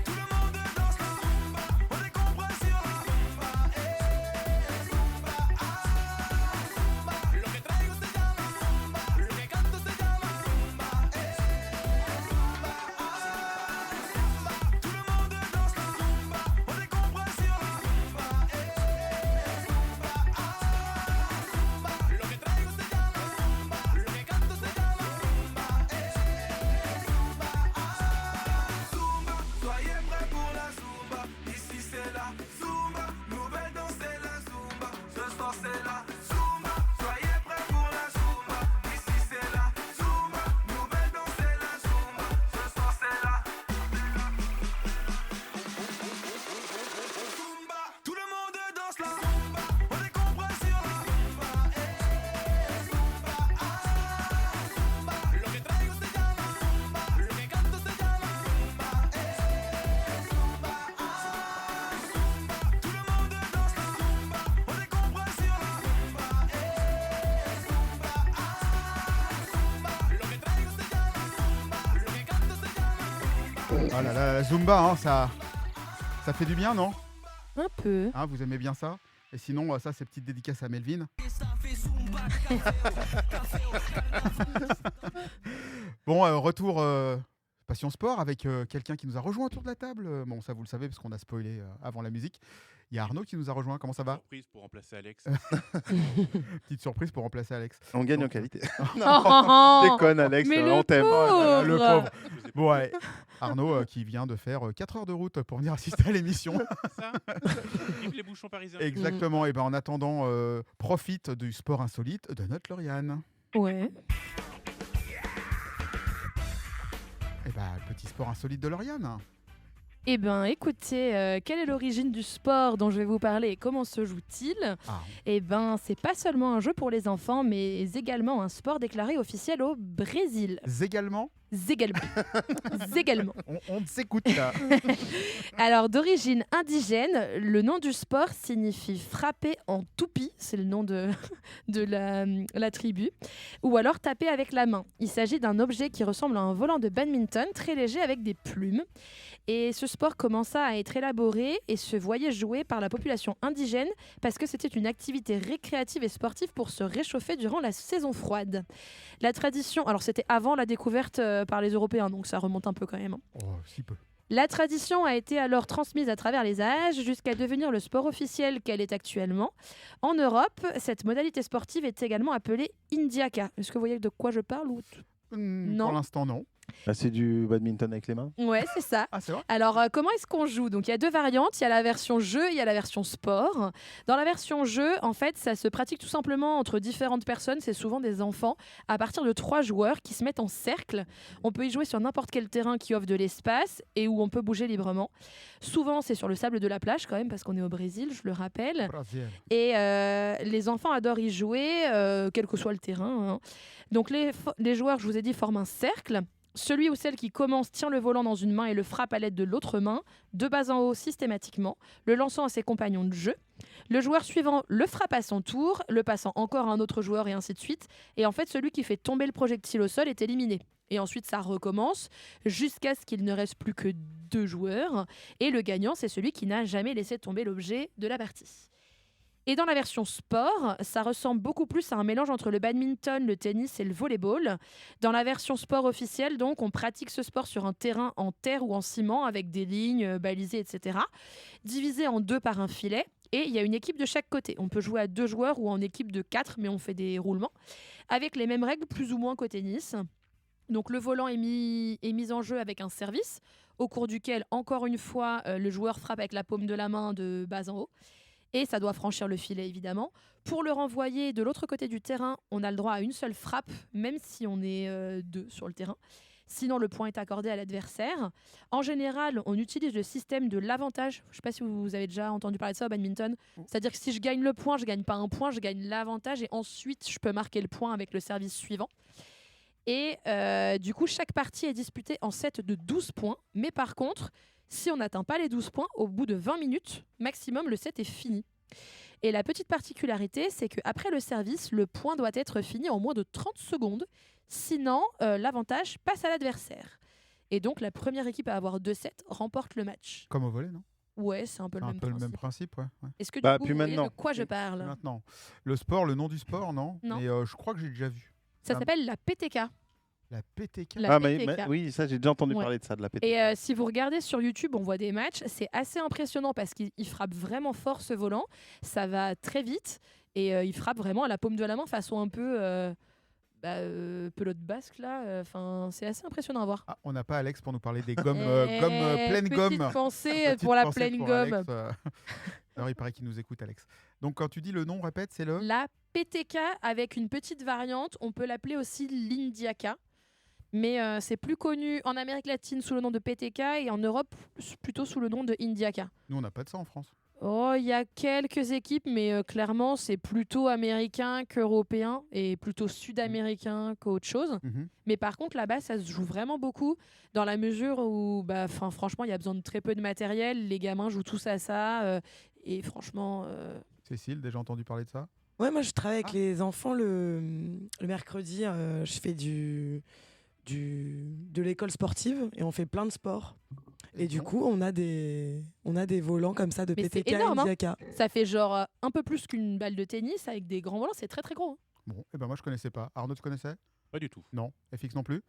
Tout le monde danse la zumba, on est compris sur la zumba, zumba, zumba. Lo que traigo se llama zumba, lo que canto se llama zumba, zumba, zumba. Tout le monde danse la zumba, on est compris sur la zumba, zumba, zumba. Lo que traigo se llama zumba, lo que canto se llama zumba, zumba. Soyez prêts pour la zumba, ici c'est la zumba, nouvelle danse c'est la zumba, ce soir c'est la zumba. Soyez prêts pour la zumba, ici c'est la zumba, nouvelle danse c'est la zumba, ce soir c'est la zumba. Tout le monde danse la zumba, on est compris sur la zumba, zumba, zumba. Lo que traigo se llama zumba, lo que canto se llama zumba, zumba, zumba. Tout le monde danse la zumba, on est compris sur la zumba, zumba, zumba. Lo que traigo se llama zumba, lo que canto se llama zumba.
Ah là là, la Zumba, hein, ça fait du bien, non?
Un peu.
Hein, vous aimez bien ça? Et sinon, ça, c'est petite dédicace à Melvin. Bon, retour Passion Sport avec quelqu'un qui nous a rejoint autour de la table. Bon, ça, vous le savez, parce qu'on a spoilé avant la musique. Il y a Arnaud qui nous a rejoint. Comment ça va?
Surprise pour remplacer Alex.
Petite surprise pour remplacer Alex.
On gagne en
Donc,
qualité.
Oh,
Déconne, Alex,
mais
on t'aime.
pauvre.
Le pauvre. Bon, ouais. Arnaud qui vient de faire 4 heures de route pour venir assister à l'émission.
Ça Vive les bouchons parisiens.
Exactement. Et ben en attendant, profite du sport insolite de notre Lauriane.
Ouais.
Et ben le petit sport insolite de Lauriane.
Eh bien, écoutez, quelle est l'origine du sport dont je vais vous parler et comment se joue-t-il?
Ah.
Eh bien, c'est pas seulement un jeu pour les enfants, mais également un sport déclaré officiel au Brésil.
Également.
Également.
On s'écoute là.
Alors, d'origine indigène, le nom du sport signifie frapper en toupie, c'est le nom de la tribu, ou alors taper avec la main. Il s'agit d'un objet qui ressemble à un volant de badminton très léger avec des plumes. Et ce sport commença à être élaboré et se voyait joué par la population indigène parce que c'était une activité récréative et sportive pour se réchauffer durant la saison froide. La tradition, alors c'était avant la découverte par les Européens, donc ça remonte un peu quand même.
Oh, si peu.
La tradition a été alors transmise à travers les âges jusqu'à devenir le sport officiel qu'elle est actuellement. En Europe, cette modalité sportive est également appelée Indiaka. Est-ce que vous voyez de quoi je parle ou Non.
Pour l'instant, non.
Ah, c'est du badminton avec les mains.
Ouais, c'est ça.
Ah, c'est vrai?
Alors, comment est-ce qu'on joue? Donc, il y a deux variantes. Il y a la version jeu et il y a la version sport. Dans la version jeu, en fait, ça se pratique tout simplement entre différentes personnes. C'est souvent des enfants à partir de 3 joueurs qui se mettent en cercle. On peut y jouer sur n'importe quel terrain qui offre de l'espace et où on peut bouger librement. Souvent, c'est sur le sable de la plage quand même parce qu'on est au Brésil, je le rappelle.
Brésil.
Et les enfants adorent y jouer, quel que soit le terrain, hein. Donc, les joueurs, je vous ai dit, forment un cercle. Celui ou celle qui commence tient le volant dans une main et le frappe à l'aide de l'autre main, de bas en haut systématiquement, le lançant à ses compagnons de jeu. Le joueur suivant le frappe à son tour, le passant encore à un autre joueur et ainsi de suite. Et en fait, celui qui fait tomber le projectile au sol est éliminé. Et ensuite, ça recommence jusqu'à ce qu'il ne reste plus que 2 joueurs. Et le gagnant, c'est celui qui n'a jamais laissé tomber l'objet de la partie. Et dans la version sport, ça ressemble beaucoup plus à un mélange entre le badminton, le tennis et le volleyball. Dans la version sport officielle, donc, on pratique ce sport sur un terrain en terre ou en ciment avec des lignes balisées, etc. Divisé en 2 par un filet. Et il y a une équipe de chaque côté. On peut jouer à 2 joueurs ou en équipe de 4, mais on fait des roulements. Avec les mêmes règles, plus ou moins qu'au tennis. Donc le volant est mis en jeu avec un service, au cours duquel, encore une fois, le joueur frappe avec la paume de la main de bas en haut. Et ça doit franchir le filet, évidemment. Pour le renvoyer de l'autre côté du terrain, on a le droit à une seule frappe, même si on est 2 sur le terrain. Sinon, le point est accordé à l'adversaire. En général, on utilise le système de l'avantage. Je ne sais pas si vous avez déjà entendu parler de ça au badminton. C'est-à-dire que si je gagne le point, je ne gagne pas un point, je gagne l'avantage. Et ensuite, je peux marquer le point avec le service suivant. Et du coup, chaque partie est disputée en sets de 12 points. Mais par contre, si on n'atteint pas les 12 points, au bout de 20 minutes maximum, le set est fini. Et la petite particularité, c'est qu'après le service, le point doit être fini en moins de 30 secondes. Sinon, l'avantage passe à l'adversaire. Et donc, la première équipe à avoir 2 sets remporte le match.
Comme au volley, non?
Ouais, c'est un peu le même principe.
Ouais.
Est-ce que
Bah,
du coup,
plus
vous voyez
maintenant.
de quoi je parle?
Maintenant, le sport, le nom du sport, non?
Non.
Mais je crois que j'ai déjà vu.
Ça s'appelle la PTK.
La PTK.
La
mais
PTK.
oui, ça j'ai déjà entendu
Ouais.
parler de ça, de la PTK.
Et si vous regardez sur YouTube, on voit des matchs. C'est assez impressionnant parce qu'il frappe vraiment fort ce volant. Ça va très vite et il frappe vraiment à la paume de la main, façon un peu pelote basque là. Enfin, c'est assez impressionnant à voir.
Ah, on n'a pas Alex pour nous parler des gommes, pleine gomme.
Petite pensée
Petite
pour la
pensée
pleine
pour
gomme.
Alex, Alors, il paraît qu'il nous écoute, Alex. Donc, quand tu dis le nom, répète, c'est le...
La PTK avec une petite variante, on peut l'appeler aussi l'Indiaka. Mais c'est plus connu en Amérique latine sous le nom de PTK et en Europe plutôt sous le nom de Indiaka.
Nous, on n'a pas de ça en France.
Oh, il y a quelques équipes, mais clairement, c'est plutôt américain qu'européen et plutôt sud-américain qu'autre chose.
Mhm.
Mais par contre, là-bas, ça se joue vraiment beaucoup dans la mesure où, franchement, il y a besoin de très peu de matériel. Les gamins jouent tous à ça. Et franchement...
Cécile, déjà entendu parler de ça?
Ouais, moi je travaille avec les enfants le mercredi. Je fais de l'école sportive et on fait plein de sports. Et du coup, on a des volants comme ça de
Mais
PTK
c'est énorme,
Indiaka.
Ça fait genre un peu plus qu'une balle de tennis avec des grands volants, c'est très très gros. Hein.
Bon, et ben moi je connaissais pas. Arnaud, tu connaissais?
Pas du tout.
Non. FX non plus?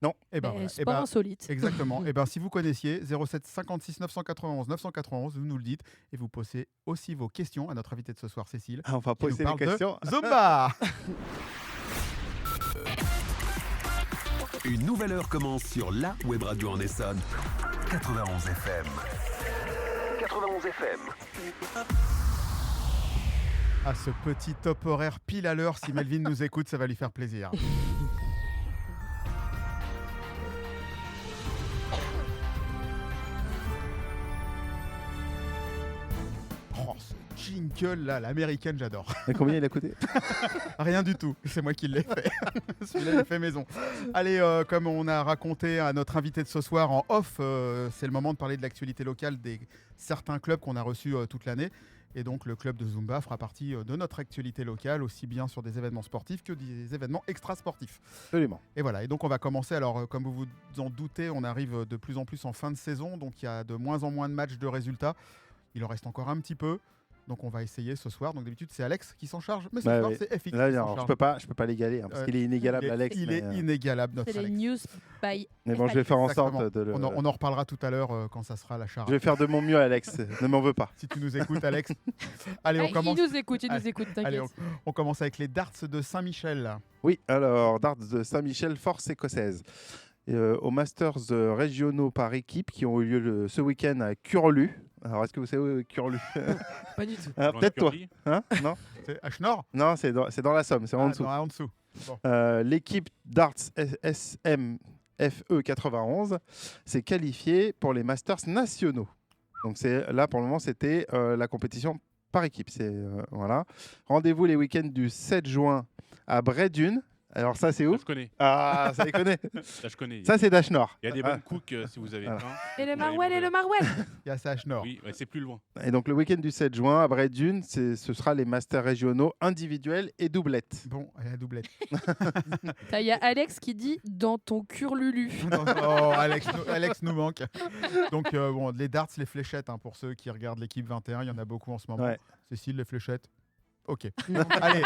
Non.
Et ben
Mais
voilà.
sport insolite.
Exactement. Et ben si vous connaissiez 07 56 991 991, vous nous le dites et vous posez aussi vos questions à notre invité de ce soir, Cécile.
On va
qui nous
poser les
parle de
questions.
Zumba.
Une nouvelle heure commence sur la web radio en Essonne. 91 FM. 91 FM.
À ce petit top horaire pile à l'heure, si Melvin nous écoute, ça va lui faire plaisir. Oh, ce jingle là, l'américaine, j'adore.
Et combien il a coûté?
Rien du tout, c'est moi qui l'ai fait. Celui-là, il est fait maison. Allez, comme on a raconté à notre invité de ce soir en off, c'est le moment de parler de l'actualité locale des certains clubs qu'on a reçus toute l'année. Et donc, le club de Zumba fera partie de notre actualité locale, aussi bien sur des événements sportifs que des événements extra-sportifs.
Absolument.
Et voilà, et donc on va commencer. Alors, comme vous vous en doutez, on arrive de plus en plus en fin de saison, donc il y a de moins en moins de matchs de résultats. Il en reste encore un petit peu. Donc on va essayer ce soir. Donc d'habitude c'est Alex qui s'en charge, mais ce soir c'est FX.
Là,
qui s'en
alors,
charge.
je peux pas l'égaler parce qu'il est inégalable, Alex.
Il est inégalable notre
C'est les
Alex.
news by.
Mais bon, je vais faire en
Exactement.
sorte de le.
On en reparlera tout à l'heure quand ça sera la charge.
Je vais faire de mon mieux, Alex. Ne m'en veux pas.
Si tu nous écoutes, Alex. Allez, on commence.
Il nous écoute, t'inquiète.
Allez, on commence avec les darts de Saint-Michel.
Oui, alors, darts de Saint-Michel, force écossaise. Aux Masters régionaux par équipe qui ont eu lieu ce week-end à Curlu. Alors, est-ce que vous savez où est Curlu?
Pas du tout.
Peut-être toi. Hein? Non,
C'est H-Nord.
non, c'est dans la Somme, c'est en dessous.
En dessous. Bon.
L'équipe darts SMFE 91 s'est qualifiée pour les Masters nationaux. Donc là, pour le moment, c'était la compétition par équipe. Voilà. Rendez-vous les week-ends du 7 juin à Bray-Dunes. Alors ça, c'est où?
Ça, je connais.
Ah, ça les connaît.
Ça, je connais.
Ça, c'est Dash-Nord.
Il y a des bonnes cooks si vous avez faim.
Et le Marwell et le Marwell.
Il y a ça H-Nord.
Oui, ouais, c'est plus loin.
Et donc, le week-end du 7 juin à Bray-Dunes, ce sera les Masters régionaux individuels et doublettes.
Bon, et la doublette.
Il y a Alex qui dit dans ton curlulu.
Oh, Alex nous manque. Donc, bon, les darts, les fléchettes, hein, pour ceux qui regardent l'équipe 21, il y en a beaucoup en ce moment.
Ouais.
Cécile, les fléchettes. Ok. Allez.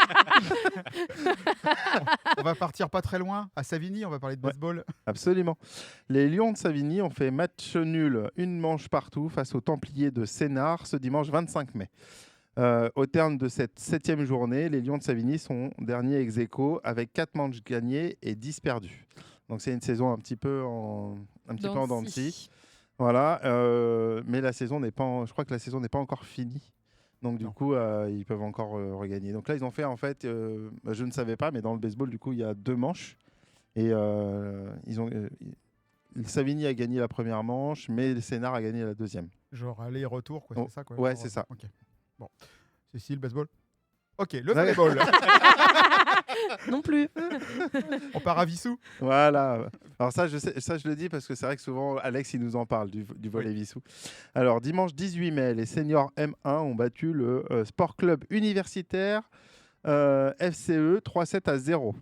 On va partir pas très loin, à Savigny, on va parler de baseball.
Absolument. Les Lions de Savigny ont fait match nul, une manche partout face aux Templiers de Sénart ce dimanche 25 mai. Au terme de cette 7e journée, les Lions de Savigny sont derniers ex aequo avec 4 manches gagnées et 10 perdues. Donc c'est une saison un petit peu en dents de scie. Voilà, mais la saison n'est pas, je crois que la saison n'est pas encore finie. Donc du coup, ils peuvent encore regagner. Donc là, ils ont fait en fait, je ne savais pas, mais dans le baseball, du coup, il y a 2 manches et Savigny a gagné la première manche, mais Sénart a gagné la deuxième.
Genre aller-retour, quoi,
Oh,
c'est ça quoi.
ouais,
Genre,
c'est ça.
Ok. Bon. Cécile, baseball. Ok, le volleyball.
Non plus.
On part à Vissou.
Voilà. Alors ça, je le dis parce que c'est vrai que souvent, Alex, il nous en parle du volley Vissou. Alors, dimanche 18 mai, les seniors M1 ont battu le Sport Club Universitaire FCE 3-7 à 0.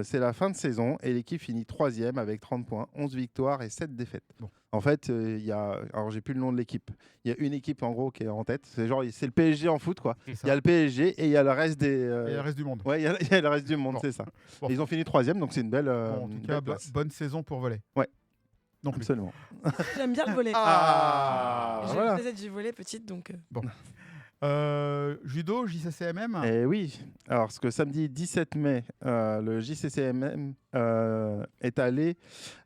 C'est la fin de saison et l'équipe finit 3e avec 30 points, 11 victoires et 7 défaites. Bon. En fait, alors j'ai plus le nom de l'équipe. Il y a une équipe en gros qui est en tête. C'est le PSG en foot, quoi. Il y a le PSG et il y a le reste des.
Et le reste du monde.
Ouais, il y a le reste du monde,
Bon.
c'est ça.
Bon.
Et ils ont fini 3e, donc c'est une belle.
Bon, en tout cas, bonne saison pour volley.
Ouais.
Non plus.
Absolument.
J'aime bien le volet.
Ah,
Je
voilà.
faisais du volet petite, donc.
Bon. Judo, JCCMM.
Eh oui. Alors, ce que samedi 17 mai, le JCCMM est allé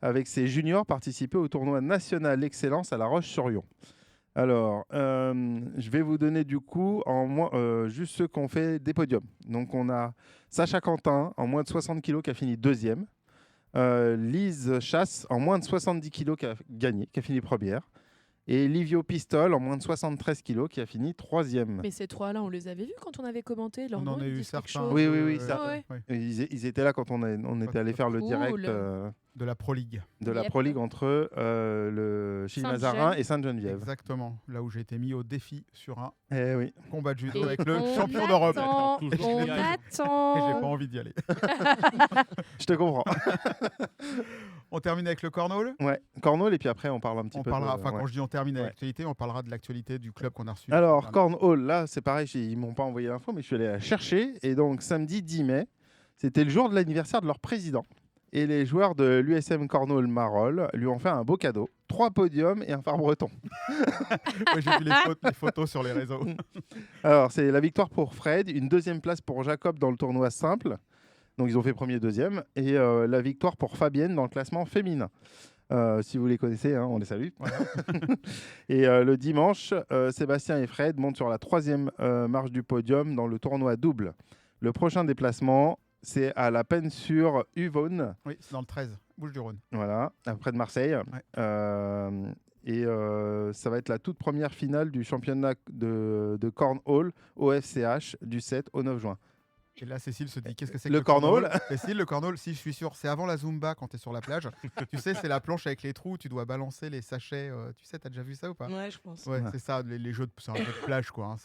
avec ses juniors participer au tournoi national Excellence à La Roche-sur-Yon. Alors, je vais vous donner du coup juste ceux qui ont fait des podiums. Donc, on a Sacha Quentin en moins de 60 kg qui a fini 2e. Lise Chasse en moins de 70 kg qui a gagné, qui a fini première. Et Livio Pistol en moins de 73 kg qui a fini 3e.
Mais ces trois-là, on les avait vus quand on avait commenté.
On en a eu certains.
Oui,
Ah ouais.
Ils étaient là quand on était allé faire le
Cool.
direct.
De la Pro League.
De la
Yep.
Pro League entre le Chili-Mazarin
Sainte-Gemme.
et Sainte-Geneviève.
Exactement. Là où j'ai été mis au défi sur un
Eh oui.
combat de judo
Et
avec le
on
champion d'Europe.
attend,
Toujours
on
y aller.
Et
attend.
j'ai pas envie d'y aller.
Je te comprends.
On termine avec le cornhole.
Ouais. Cornhole, et puis après, on parle un petit
On
peu
parlera,
de...
enfin
ouais.
quand je dis on termine avec
Ouais.
l'actualité, on parlera de l'actualité du club qu'on a reçu.
Alors, Cornhole, là, c'est pareil, ils m'ont pas envoyé l'info, mais je suis allé la chercher. Et donc, samedi 10 mai, c'était le jour de l'anniversaire de leur président. Et les joueurs de l'USM Cornhole Marolles lui ont fait un beau cadeau. 3 podiums et un phare breton.
Ouais, j'ai vu les photos sur les réseaux.
Alors, c'est la victoire pour Fred, une 2e place pour Jacob dans le tournoi simple. Donc, ils ont fait premier, 2e. Et la victoire pour Fabienne dans le classement féminin. Si vous les connaissez, hein, on les salue.
Voilà.
Et le dimanche, Sébastien et Fred montent sur la 3e marche du podium dans le tournoi double. Le prochain déplacement, c'est à La Penne-sur-Yvonne,
Oui, c'est dans le 13, Bouches-du-Rhône.
voilà, près de Marseille. Et ça va être la toute première finale du championnat de cornhole au FCH du 7 au 9 juin.
Et là, Cécile se dit qu'est-ce que c'est que
Le cornhole.
Cécile, le cornhole, si je suis sûr, c'est avant la Zumba quand tu es sur la plage. Tu sais, c'est la planche avec les trous, tu dois balancer les sachets. Tu sais, t'as déjà vu ça ou pas?
Ouais, je pense.
Ouais,
Ouais.
c'est ça, les jeux c'est un jeu de plage, quoi. Hein,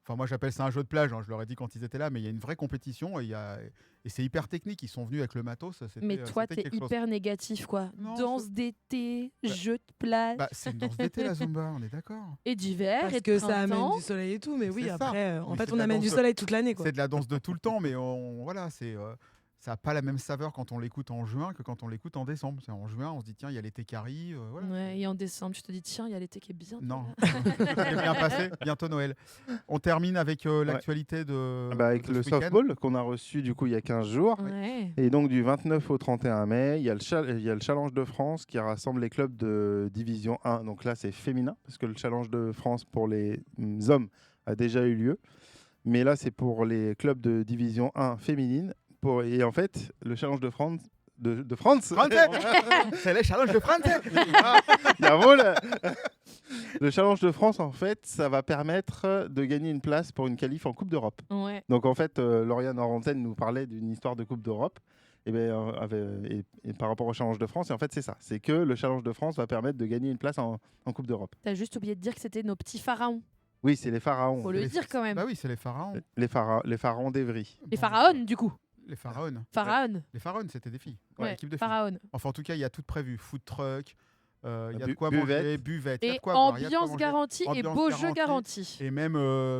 enfin, moi, j'appelle ça un jeu de plage. Hein, je leur ai dit quand ils étaient là, mais il y a une vraie compétition et c'est hyper technique. Ils sont venus avec le matos.
Mais toi,
c'était
t'es
quelque chose.
hyper négatif, quoi.
Non,
Danse d'été, jeu de plage.
Bah, c'est une danse d'été, la Zumba, on est d'accord.
Et d'hiver,
Parce
et de
que ça amène
printemps.
du soleil et tout, mais oui,
C'est ça.
après, en
Mais
fait,
c'est
on
de la
amène du
danse de-
soleil toute l'année, quoi.
C'est de la danse de tout le temps, mais voilà, ça n'a pas la même saveur quand on l'écoute en juin que quand on l'écoute en décembre. En juin, on se dit tiens, il y a l'été qui arrive. Voilà.
Ouais, et en décembre, tu te dis, tiens, il y a l'été qui est bien.
Non, c'est bien passé, bientôt Noël. On termine avec l'actualité de,
Avec
de
le
ce week-end.
softball qu'on a reçu du coup il y a 15 jours.
Ouais.
Et donc du 29 au 31 mai, il y a le Challenge de France qui rassemble les clubs de Division 1. Donc là, c'est féminin, parce que le Challenge de France pour les hommes a déjà eu lieu. Mais là, c'est pour les clubs de Division 1 féminine. Et en fait, le Challenge de France... De France
Français C'est les challenges de France.
Jawohl. Le Challenge de France, en fait, ça va permettre de gagner une place pour une qualif en Coupe d'Europe.
Ouais.
Donc en fait, Lauriane Orantène nous parlait d'une histoire de Coupe d'Europe et par rapport au Challenge de France. Et en fait, c'est ça. C'est que le Challenge de France va permettre de gagner une place en Coupe d'Europe.
T'as juste oublié de dire que c'était nos petits pharaons.
Oui, c'est les pharaons.
Faut le dire quand même.
Bah oui, c'est les pharaons.
Les pharaons d'Evry.
Les pharaons, du coup.
Les pharaons.
Pharaons.
Les pharaons, c'était des filles.
Ouais,
Équipe de filles.
pharaons.
Enfin, en tout cas, il y a tout prévu. Food truck, il y a de
Bu-
quoi
buvette.
manger, buvette, il y a
Et
de quoi boire, il y a de quoi
ambiance
manger.
garantie et
Ambiance
beau jeu garanti.
Et même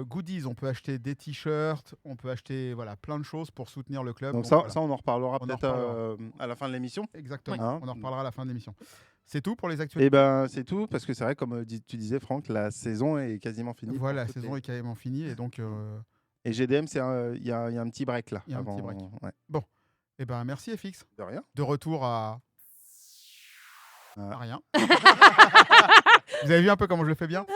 goodies, on peut acheter des t-shirts, on peut acheter plein de choses pour soutenir le club.
Donc
voilà.
ça, on en reparlera
On en
peut-être
reparlera.
à la fin de l'émission.
Exactement,
Ouais. Hein
on en reparlera à la fin de l'émission. C'est tout pour les actualités.
Et ben c'est tout, parce que c'est vrai, comme tu disais, Franck, la saison est quasiment finie.
Voilà, la
pour toutes
saison
les-
est carrément finie et donc
Et GDM, il y a un petit break là.
Il y a un
avant-
petit break.
ouais.
eh ben merci FX.
De rien.
De retour à
Ah.
rien. Vous avez vu un peu comment je le fais bien.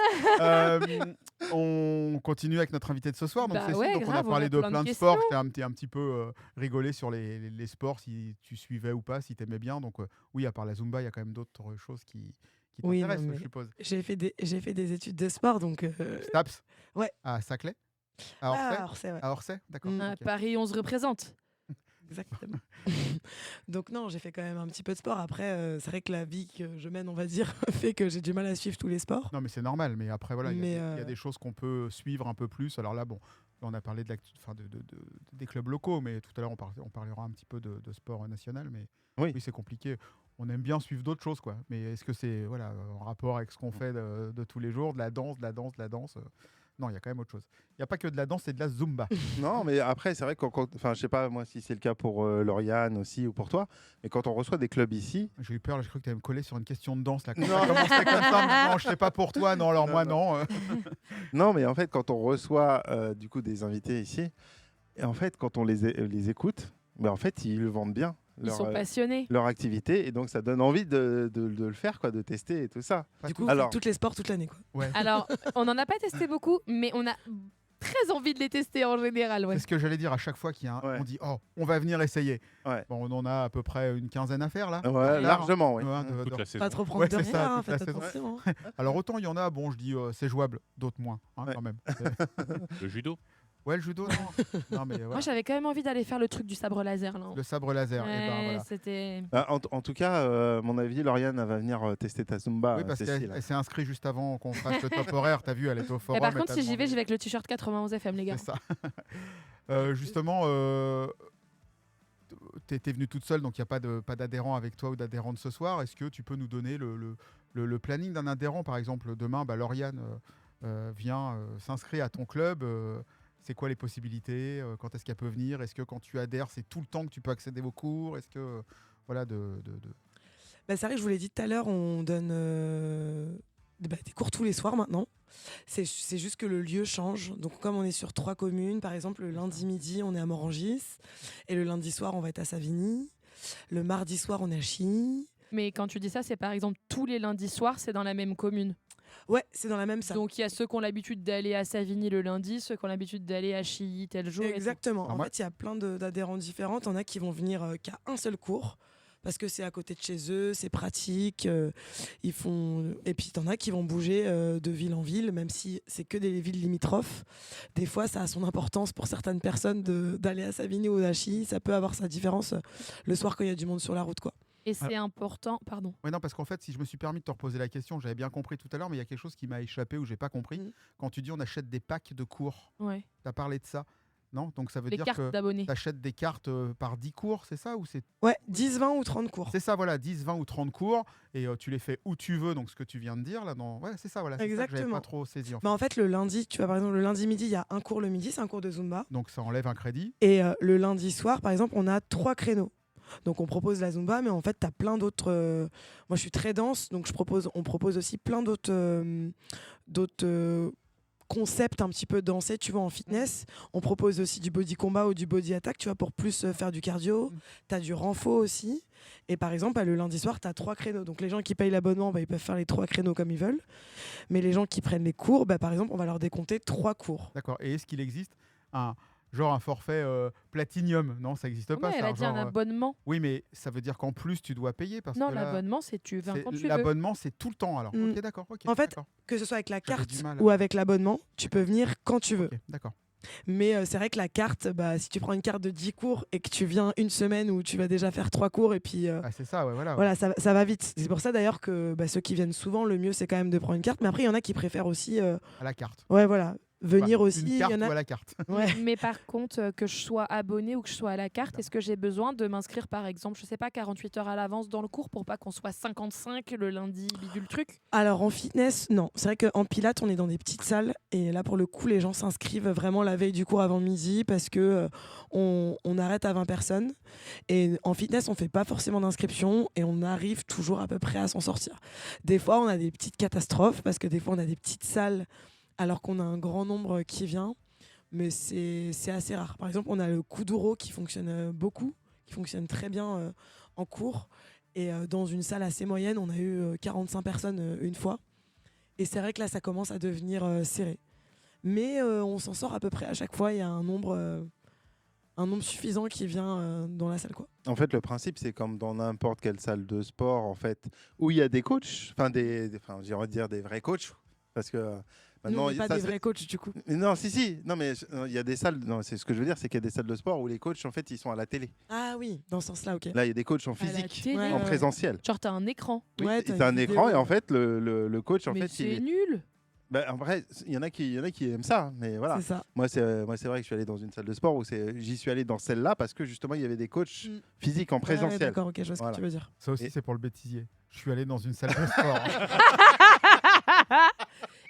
On continue avec notre invité de ce soir. Donc,
Bah
Cécile,
ouais,
donc on a
grave, on
parlé
a
de
plein de
plein de
questions.
sports. Je t'ai un petit peu rigolé sur les sports, si tu suivais ou pas, si tu aimais bien. Donc oui, à part la Zumba, il y a quand même d'autres choses qui
Oui,
t'intéressent,
non, mais
je suppose.
J'ai fait des études de sport, donc.
Staps.
Ouais.
À Saclay. À Orsay.
Orsay, ouais.
À Orsay, d'accord.
Mm.
ok.
Paris, on se représente.
Exactement. Donc non, j'ai fait quand même un petit peu de sport. Après, c'est vrai que la vie que je mène, on va dire, fait que j'ai du mal à suivre tous les sports.
Non, mais c'est normal. Mais après, voilà, il y a
Mais,
des- il y a des choses qu'on peut suivre un peu plus. Alors là, bon, là, on a parlé des clubs locaux, mais tout à l'heure, on parlera un petit peu de sport national. Mais
Oui.
c'est compliqué. On aime bien suivre d'autres choses, quoi. Mais est-ce que c'est en rapport avec ce qu'on fait de tous les jours, de la danse Non, il y a quand même autre chose. Il n'y a pas que de la danse, c'est de la Zumba.
Non, mais après, c'est vrai que enfin, je sais pas moi si c'est le cas pour Lauriane aussi ou pour toi, mais quand on reçoit des clubs ici,
J'ai eu peur, là, j'ai cru que tu allais me coller sur une question de danse. Là. Quand
Non.
ça commençait comme ça, non, je sais pas pour toi, non, alors
Non,
moi,
non.
non.
non, mais en fait, quand on reçoit du coup des invités ici, et en fait, quand on les écoute, ben, en fait, ils le vendent bien.
Ils sont passionnés.
Leur activité, et donc ça donne envie de le faire, quoi, de tester et tout ça.
Pas
Du
tout-
coup,
Alors-
toutes les sports toute l'année, quoi.
ouais.
Alors, on n'en a pas testé beaucoup, mais on a très envie de les tester en général. Ouais.
C'est ce que j'allais dire à chaque fois qu'il y a
Ouais.
on dit oh, on va venir essayer.
Ouais.
Bon, on en a à peu près une quinzaine à faire là.
Ouais, largement, oui.
Ouais, de-
Toute
de-
la saison.
Pas trop prendre
Ouais,
de
c'est ça,
rien,
toute la
faites
saison.
attention. Hein.
Alors autant il y en a, bon, je dis c'est jouable, d'autres moins, hein,
Ouais.
quand même.
Le judo.
Ouais, le judo, non. Non, mais
Moi,
voilà.
j'avais quand même envie d'aller faire le truc du sabre laser. Là.
Le sabre laser. Et ben,
Ouais,
voilà.
c'était...
En tout cas, à mon avis, Lauriane elle va venir tester ta Zumba.
Oui, parce
Cécile.
qu'elle s'est inscrite juste avant qu'on fasse le top horaire. T'as vu, elle était au
Et
forum.
par contre,
t'as
si j'y vais,
demandé.
j'y vais avec le t-shirt 91 FM, les gars.
C'est ça. Justement, t'es venue toute seule, donc il n'y a pas d'adhérent avec toi ou d'adhérente ce soir. Est-ce que tu peux nous donner le planning d'un adhérent, par exemple, demain, Lauriane vient s'inscrit à ton club. C'est quoi les possibilités? Quand est-ce qu'elle peut venir? Est-ce que quand tu adhères, c'est tout le temps que tu peux accéder aux cours? Est-ce que voilà
C'est vrai que je vous l'ai dit tout à l'heure, on donne des cours tous les soirs maintenant. C'est juste que le lieu change. Donc comme on est sur 3 communes, par exemple, le lundi midi, on est à Morangis. Et le lundi soir, on va être à Savigny. Le mardi soir, on est à Chigny.
Mais quand tu dis ça, c'est par exemple tous les lundis soirs, c'est dans la même commune.
Ouais, c'est dans la même salle.
Donc il y a ceux qui ont l'habitude d'aller à Savigny le lundi, ceux qui ont l'habitude d'aller à Chilly tel jour.
Exactement.
Alors
En
moi-
fait, il y a plein d'adhérents différents. Il y en a qui vont venir qu'à un seul cours parce que c'est à côté de chez eux, c'est pratique. Et puis, il y en a qui vont bouger de ville en ville, même si c'est que des villes limitrophes. Des fois, ça a son importance pour certaines personnes d'aller à Savigny ou à Chilly. Ça peut avoir sa différence le soir quand il y a du monde sur la route, quoi.
Et c'est important, pardon.
Ouais, non, parce qu'en fait, si je me suis permis de te reposer la question, j'avais bien compris tout à l'heure, mais il y a quelque chose qui m'a échappé ou j'ai pas compris. Quand tu dis on achète des packs de cours,
Ouais.
tu as parlé de ça, non? Donc ça veut
Les
dire
cartes
que
d'abonnés.
tu achètes des cartes par 10 cours, c'est ça ou c'est...
Ouais, 10, 20 ou 30 cours.
C'est ça, voilà, 10, 20 ou 30 cours, et tu les fais où tu veux, donc ce que tu viens de dire, là, ouais, c'est ça, voilà, c'est ça que j'avais
Exactement.
pas trop saisi, en fait.
Mais en fait, le lundi, tu vois, par exemple, le lundi midi, il y a un cours le midi, c'est un cours de Zumba.
Donc ça enlève un crédit.
Et le lundi soir, par exemple, on a 3 créneaux. Donc on propose la Zumba, mais en fait, tu as plein d'autres... Moi, je suis très danse, donc on propose aussi plein d'autres concepts un petit peu dansés, tu vois, en fitness. On propose aussi du body combat ou du body attack, tu vois, pour plus faire du cardio. Tu as du renfort aussi. Et par exemple, le lundi soir, tu as 3 créneaux. Donc les gens qui payent l'abonnement, ils peuvent faire les 3 créneaux comme ils veulent. Mais les gens qui prennent les cours, par exemple, on va leur décompter 3 cours.
D'accord. Et est-ce qu'il existe un forfait Platinium? Non, ça n'existe pas.
Ouais, elle
ça,
a dit un abonnement.
Oui, mais ça veut dire qu'en plus, tu dois payer parce
Non,
que là,
l'abonnement, c'est tu viens quand tu veux.
l'abonnement, c'est tout le temps, alors. Ok, d'accord. ok,
En fait,
d'accord.
que ce soit avec la
J'avais
carte
du mal.
ou avec l'abonnement, tu peux venir quand tu veux.
Ok, d'accord.
Mais c'est vrai que la carte, si tu prends une carte de 10 cours et que tu viens une semaine où tu vas déjà faire 3 cours et puis
C'est ça, ouais, voilà.
voilà, ça va vite. C'est pour ça d'ailleurs que ceux qui viennent souvent, le mieux c'est quand même de prendre une carte. Mais après, il y en a qui préfèrent aussi
À la carte.
ouais, voilà, venir
Enfin,
aussi.
Une
Il
carte
y en a...
ou à la carte.
Ouais.
Mais par contre, que je sois abonné ou que je sois à la carte, est-ce que j'ai besoin de m'inscrire, par exemple, je sais pas, 48 heures à l'avance dans le cours pour pas qu'on soit 55 le lundi, bidule truc?
Alors en fitness, non. C'est vrai qu'en pilates, on est dans des petites salles et là pour le coup, les gens s'inscrivent vraiment la veille du cours avant midi parce que on arrête à 20 personnes. Et en fitness, on fait pas forcément d'inscription et on arrive toujours à peu près à s'en sortir. Des fois, on a des petites catastrophes parce que des fois, on a des petites salles alors qu'on a un grand nombre qui vient. Mais c'est assez rare. Par exemple, on a le Kuduro qui fonctionne beaucoup, qui fonctionne très bien en cours. Et dans une salle assez moyenne, on a eu 45 personnes une fois. Et c'est vrai que là, ça commence à devenir serré. Mais on s'en sort à peu près à chaque fois. Il y a un nombre suffisant qui vient dans la salle, quoi.
En fait, le principe, c'est comme dans n'importe quelle salle de sport, en fait, où il y a des coachs, j'ai envie de dire des vrais coachs, parce que
Nous,
maintenant,
on n'est pas
ça,
des vrais coachs, du coup.
non, si, non, mais il y a des salles. Non, c'est ce que je veux dire, c'est qu'il y a des salles de sport où les coachs, en fait, ils sont à la télé.
Ah oui, dans ce sens-là, ok.
Là, il y a des coachs en
À la
physique,
télé,
Ouais,
en
ouais.
présentiel.
Genre, t'as un écran.
Oui,
Ouais,
t'as
t'as
un
une
écran
vidéo.
et en fait, le coach, en
Mais
fait,
c'est nul.
En vrai, il y en a qui aiment ça, mais voilà.
C'est ça.
Moi, c'est vrai que je suis allé dans une salle de sport où j'y suis allé dans celle-là parce que justement, il y avait des coachs physiques en
Ouais,
présentiel.
d'accord, ok, je vois ce
Voilà.
que tu veux dire.
Ça aussi,
Et-
c'est pour le bêtisier. Je suis allé dans une salle de sport.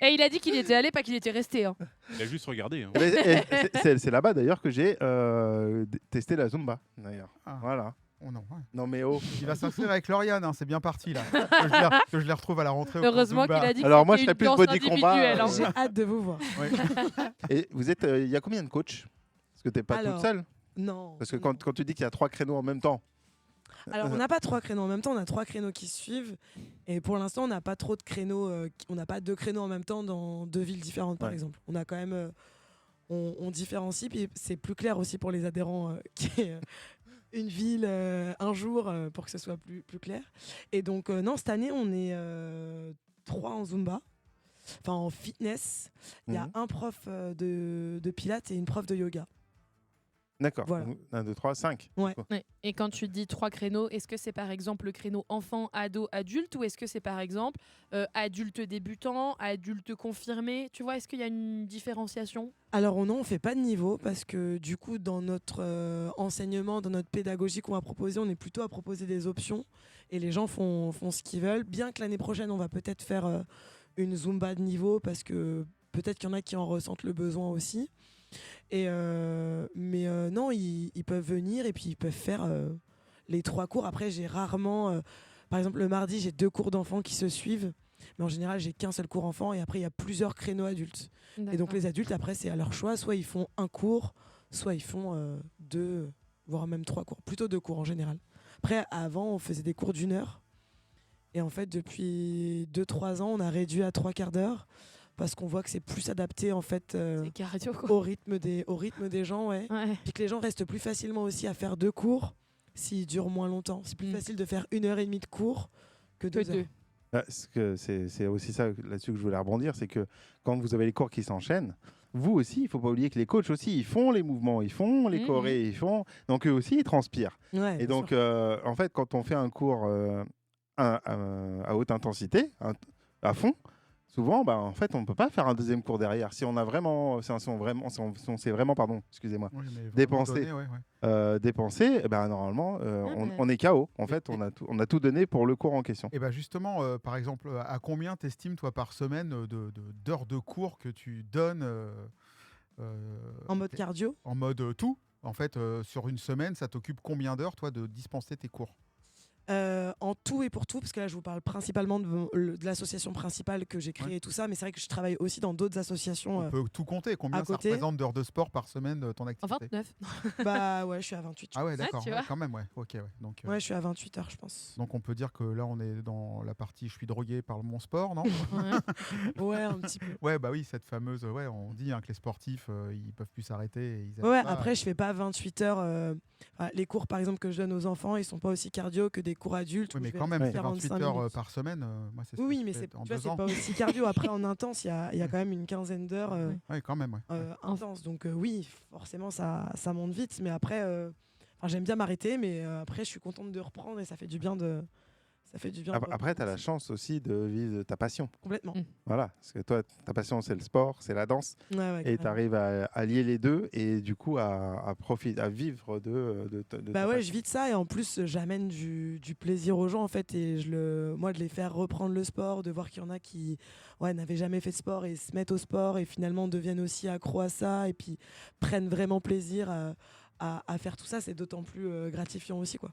Et il a dit qu'il était allé, pas qu'il était resté. Hein.
Il a juste regardé. Hein.
Eh ben, c'est là-bas d'ailleurs que j'ai testé la Zumba, d'ailleurs.
Ah.
Voilà.
Oh non, ouais.
Non mais oh.
Il va s'inscrire avec Lauriane, hein, c'est bien parti là. Que je les retrouve à la rentrée. au
Heureusement
cours
qu'il
Zumba.
a dit que
Alors moi,
c'était
je serais
une
plus
danse
body combat,
individuelle, hein.
J'ai hâte de vous voir.
Ouais.
Et vous êtes, il y a combien de coachs? Parce que t'es pas
Alors,
toute seule.
Non.
Parce que
non.
quand tu dis qu'il y a 3 créneaux en même temps.
Alors, on n'a pas 3 créneaux en même temps, on a 3 créneaux qui suivent. Et pour l'instant, on n'a pas trop de créneaux. On n'a pas 2 créneaux en même temps dans 2 villes différentes, par
Ouais.
exemple. On a quand même. On différencie, puis c'est plus clair aussi pour les adhérents qui est une ville un jour pour que ce soit plus clair. Et donc, non, cette année, on est 3 en Zumba. en fitness, il y a un prof de pilates et une prof de yoga.
D'accord.
Voilà.
1, 2, 3, 5.
Ouais.
Ouais. Et quand tu dis 3 créneaux, est-ce que c'est par exemple le créneau enfant, ado, adulte ou est-ce que c'est par exemple adulte débutant, adulte confirmé? Tu vois, est-ce qu'il y a une différenciation?
Alors non, on ne fait pas de niveau parce que du coup, dans notre enseignement, dans notre pédagogie qu'on va proposer, on est plutôt à proposer des options et les gens font ce qu'ils veulent. Bien que l'année prochaine, on va peut-être faire une Zumba de niveau parce que peut-être qu'il y en a qui en ressentent le besoin aussi. Mais non, ils peuvent venir et puis ils peuvent faire les 3 cours. Après, j'ai rarement... par exemple, le mardi, j'ai 2 cours d'enfants qui se suivent. Mais en général, j'ai qu'un seul cours enfant et après, il y a plusieurs créneaux adultes. Et donc, les adultes, après, c'est à leur choix. Soit ils font un cours, soit ils font 2, voire même 3 cours. Plutôt 2 cours en général. Après, avant, on faisait des cours d'1 heure. Et en fait, depuis 2-3 ans, on a réduit à 3 quarts d'heure. Parce qu'on voit que c'est plus adapté en fait
cardio,
au rythme des gens, ouais. Puis que les gens restent plus facilement aussi à faire 2 cours s'ils durent moins longtemps. C'est plus facile de faire 1h30 de cours que 2 heures.
C'est aussi ça là-dessus que je voulais rebondir, c'est que quand vous avez les cours qui s'enchaînent, vous aussi, il ne faut pas oublier que les coachs aussi, ils font les mouvements, ils font les chorés, ils font... Donc eux aussi, ils transpirent.
Ouais,
et donc, en fait, quand on fait un cours à haute intensité, à fond, souvent, en fait, on ne peut pas faire un deuxième cours derrière. Si on a vraiment, si on s'est vraiment, excusez-moi, dépensé, normalement, on est KO. En fait, on a tout donné pour le cours en question.
Et justement, par exemple, à combien t'estimes toi par semaine d'heures de cours que tu donnes
en mode cardio?
En mode tout. En fait, sur une semaine, ça t'occupe combien d'heures, toi, de dispenser tes cours?
En tout et pour tout, parce que là je vous parle principalement de l'association principale que j'ai créée et tout ça, mais c'est vrai que je travaille aussi dans d'autres associations.
On peut tout compter, combien ça représente d'heures de sport par semaine ton activité?
29.
Bah ouais, je suis à 28.
Ah ouais, d'accord, quand même, ouais. Ok, ouais. Donc,
ouais, je suis à 28 heures, je pense.
Donc on peut dire que là on est dans la partie je suis drogué par mon sport, non?
Ouais, un petit peu.
Ouais, bah oui, cette fameuse, on dit que les sportifs ils peuvent plus s'arrêter.
Après je fais pas 28 heures. Les cours par exemple que je donne aux enfants, ils sont pas aussi cardio que des cours adultes.
Oui, mais quand même, c'est 28 heures par semaine. Moi, c'est
oui, mais c'est pas aussi cardio. Après, en intense, il y a quand même une quinzaine d'heures
quand même,
intense. Donc oui, forcément, ça monte vite. Mais après, j'aime bien m'arrêter, mais après, je suis contente de reprendre et ça fait du bien de...
Après, tu as la chance aussi de vivre de ta passion.
Complètement.
Voilà, parce que toi, ta passion, c'est le sport, c'est la danse.
Et
tu arrives à lier les deux et du coup à vivre de
bah ouais, je vis de ça et en plus, j'amène du plaisir aux gens en fait. Et moi, de les faire reprendre le sport, de voir qu'il y en a qui n'avaient jamais fait de sport et se mettent au sport et finalement deviennent aussi accros à ça et puis prennent vraiment plaisir à faire tout ça, c'est d'autant plus gratifiant aussi, quoi.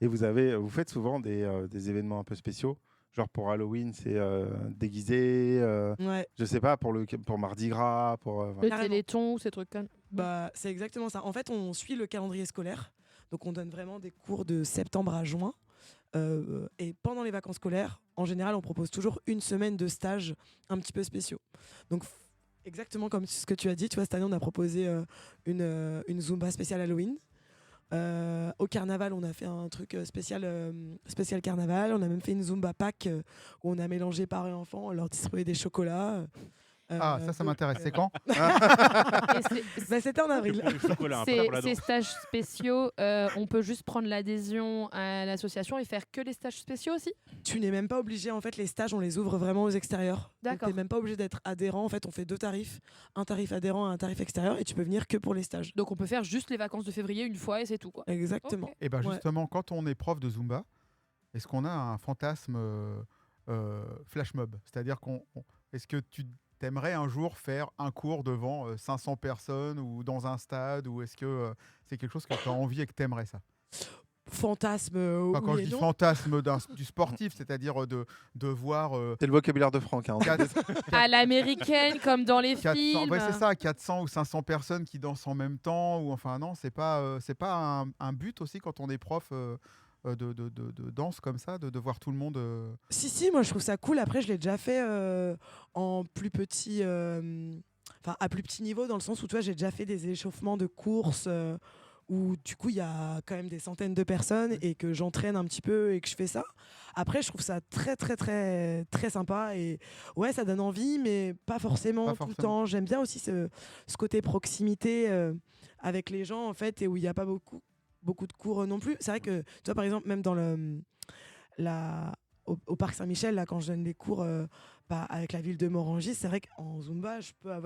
Et vous faites souvent des événements un peu spéciaux, genre pour Halloween, c'est déguisé, je sais pas, pour Mardi Gras, pour...
le Téléthon, ces trucs comme...
Bah, c'est exactement ça. En fait, on suit le calendrier scolaire, donc on donne vraiment des cours de septembre à juin. Et pendant les vacances scolaires, en général, on propose toujours une semaine de stages un petit peu spéciaux. Donc, exactement comme ce que tu as dit, tu vois, cette année, on a proposé une Zumba spéciale Halloween. Au carnaval, on a fait un truc spécial carnaval. On a même fait une Zumba Pack où on a mélangé parents et enfants, on leur distribuait des chocolats.
Ça m'intéresse. C'est quand?
C'était en avril.
Ces stages spéciaux, on peut juste prendre l'adhésion à l'association et faire que les stages spéciaux aussi?
Tu n'es même pas obligé. En fait, les stages, on les ouvre vraiment aux extérieurs.
D'accord.
Tu n'es même pas obligé d'être adhérent. En fait, on fait 2 tarifs. Un tarif adhérent et un tarif extérieur. Et tu peux venir que pour les stages.
Donc, on peut faire juste les vacances de février une fois et c'est tout, quoi.
Exactement.
Okay.
Et justement, quand on est prof de Zumba, est-ce qu'on a un fantasme flash mob? C'est-à-dire est-ce que tu t'aimerais un jour faire un cours devant 500 personnes ou dans un stade, ou est-ce que c'est quelque chose que tu as envie et que tu aimerais ça?
Fantasme.
Quand je dis fantasme du sportif, c'est-à-dire de voir.
C'est le vocabulaire de Franck.
À l'américaine, comme dans les
400,
films.
Ouais, c'est ça, 400 ou 500 personnes qui dansent en même temps. Ou enfin, non, c'est pas un but aussi quand on est prof. De danse comme ça, de voir tout le monde.
Si, moi je trouve ça cool. Après, je l'ai déjà fait en plus petit, à plus petit niveau, dans le sens où toi, j'ai déjà fait des échauffements de course où du coup il y a quand même des centaines de personnes et que j'entraîne un petit peu et que je fais ça. Après, je trouve ça très très très très sympa et ouais, ça donne envie, mais pas forcément tout le temps. J'aime bien aussi ce côté proximité avec les gens en fait, et où il n'y a pas beaucoup de cours non plus. C'est vrai que toi, par exemple, même dans au Parc Saint-Michel, là, quand je donne des cours avec la ville de Morangis, c'est vrai qu'en Zumba,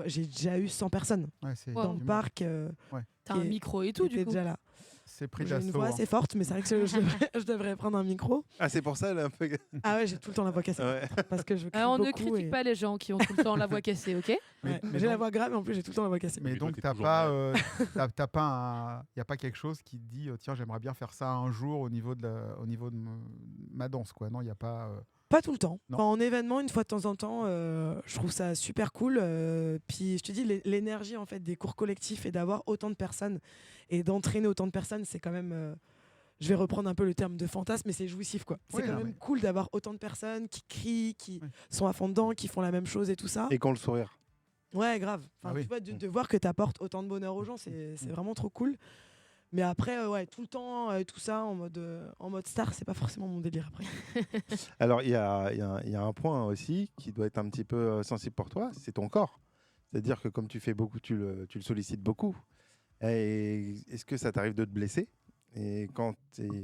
j'ai déjà eu 100 personnes dans le parc.
T'as un micro et tout, du coup.
Déjà là.
C'est pris
d'assaut. J'ai une voix assez forte, mais c'est vrai que je devrais prendre un micro.
Ah, c'est pour ça, elle est un peu...
Ah ouais, j'ai tout le temps la voix cassée.
Ouais.
Parce que je crie
on
beaucoup
ne critique pas les gens qui ont tout le temps la voix cassée, ok?
Mais j'ai la voix grave, mais en plus, j'ai tout le temps la voix cassée.
Mais donc, il n'y a pas quelque chose qui te dit tiens, j'aimerais bien faire ça un jour au niveau de ma danse, quoi. Non, il n'y a pas...
Pas tout le temps. Enfin, en événement, une fois de temps en temps, je trouve ça super cool. Puis je te dis, l'énergie en fait des cours collectifs et d'avoir autant de personnes et d'entraîner autant de personnes, c'est quand même. Je vais reprendre un peu le terme de fantasme, mais c'est jouissif, quoi. C'est quand même cool d'avoir autant de personnes qui crient, qui sont à fond dedans, qui font la même chose et tout ça.
Et qui ont le sourire.
Ouais, grave. Enfin, tu vois, de voir que tu apportes autant de bonheur aux gens, c'est vraiment trop cool. Mais après, ouais, tout le temps, tout ça en mode star, c'est pas forcément mon délire après.
Alors, il y a un point aussi qui doit être un petit peu sensible pour toi, c'est ton corps. C'est-à-dire que comme tu fais beaucoup, tu le sollicites beaucoup. Et est-ce que ça t'arrive de te blesser? Et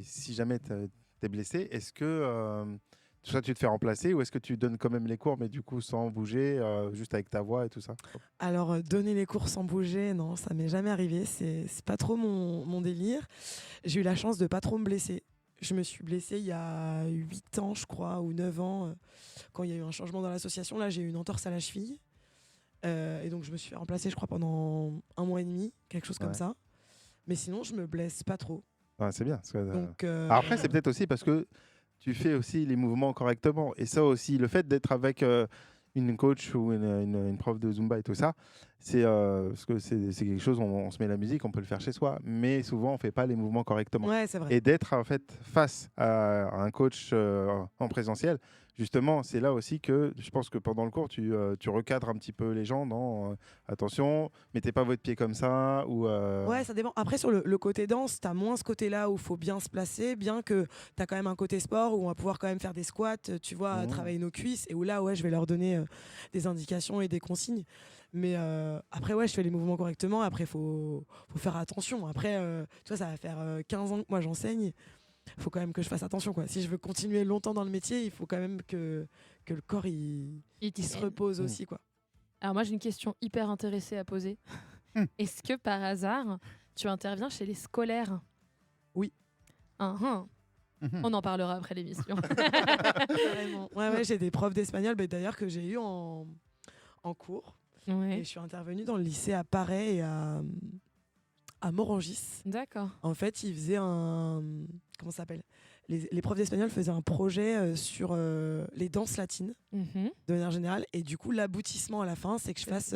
si jamais tu es blessé, est-ce que soit tu te fais remplacer ou est-ce que tu donnes quand même les cours, mais du coup sans bouger, juste avec ta voix et tout ça?
Alors, donner les cours sans bouger, non, ça m'est jamais arrivé. C'est pas trop mon délire. J'ai eu la chance de pas trop me blesser. Je me suis blessée il y a 8 ans, je crois, ou 9 ans, quand il y a eu un changement dans l'association. Là, j'ai eu une entorse à la cheville. Et donc, je me suis fait remplacer, je crois, pendant 1 mois et demi, quelque chose comme ça. Mais sinon, je me blesse pas trop.
Ouais, c'est bien.
Donc,
après, c'est peut-être aussi parce que tu fais aussi les mouvements correctement. Et ça aussi, le fait d'être avec une coach ou une prof de Zumba et tout ça, parce que c'est quelque chose, on se met la musique, on peut le faire chez soi, mais souvent, on ne fait pas les mouvements correctement.
Ouais, c'est vrai.
Et d'être en fait face à un coach en présentiel, justement, c'est là aussi que je pense que pendant le cours, tu recadres un petit peu les gens dans attention, mettez pas votre pied comme ça.
Ouais, ça dépend. Après, sur le côté danse, tu as moins ce côté-là où il faut bien se placer, bien que tu as quand même un côté sport où on va pouvoir quand même faire des squats, tu vois, travailler nos cuisses, et où là, ouais, je vais leur donner des indications et des consignes. Mais après, ouais, je fais les mouvements correctement. Après, il faut faire attention. Après, tu vois, ça va faire 15 ans que moi j'enseigne. Il faut quand même que je fasse attention, quoi. Si je veux continuer longtemps dans le métier, il faut quand même que le corps il se repose aussi, quoi.
Alors moi, j'ai une question hyper intéressée à poser. Est-ce que par hasard, tu interviens chez les scolaires?
Oui.
On en parlera après l'émission.
Ouais, j'ai des profs d'espagnol, d'ailleurs, que j'ai eu en cours.
Ouais.
Et je suis intervenue dans le lycée à Paray et à Morangis.
D'accord.
En fait, ils faisaient comment ça s'appelle, les profs d'espagnol faisaient un projet sur les danses latines de manière générale. Et du coup, l'aboutissement à la fin, c'est que je fasse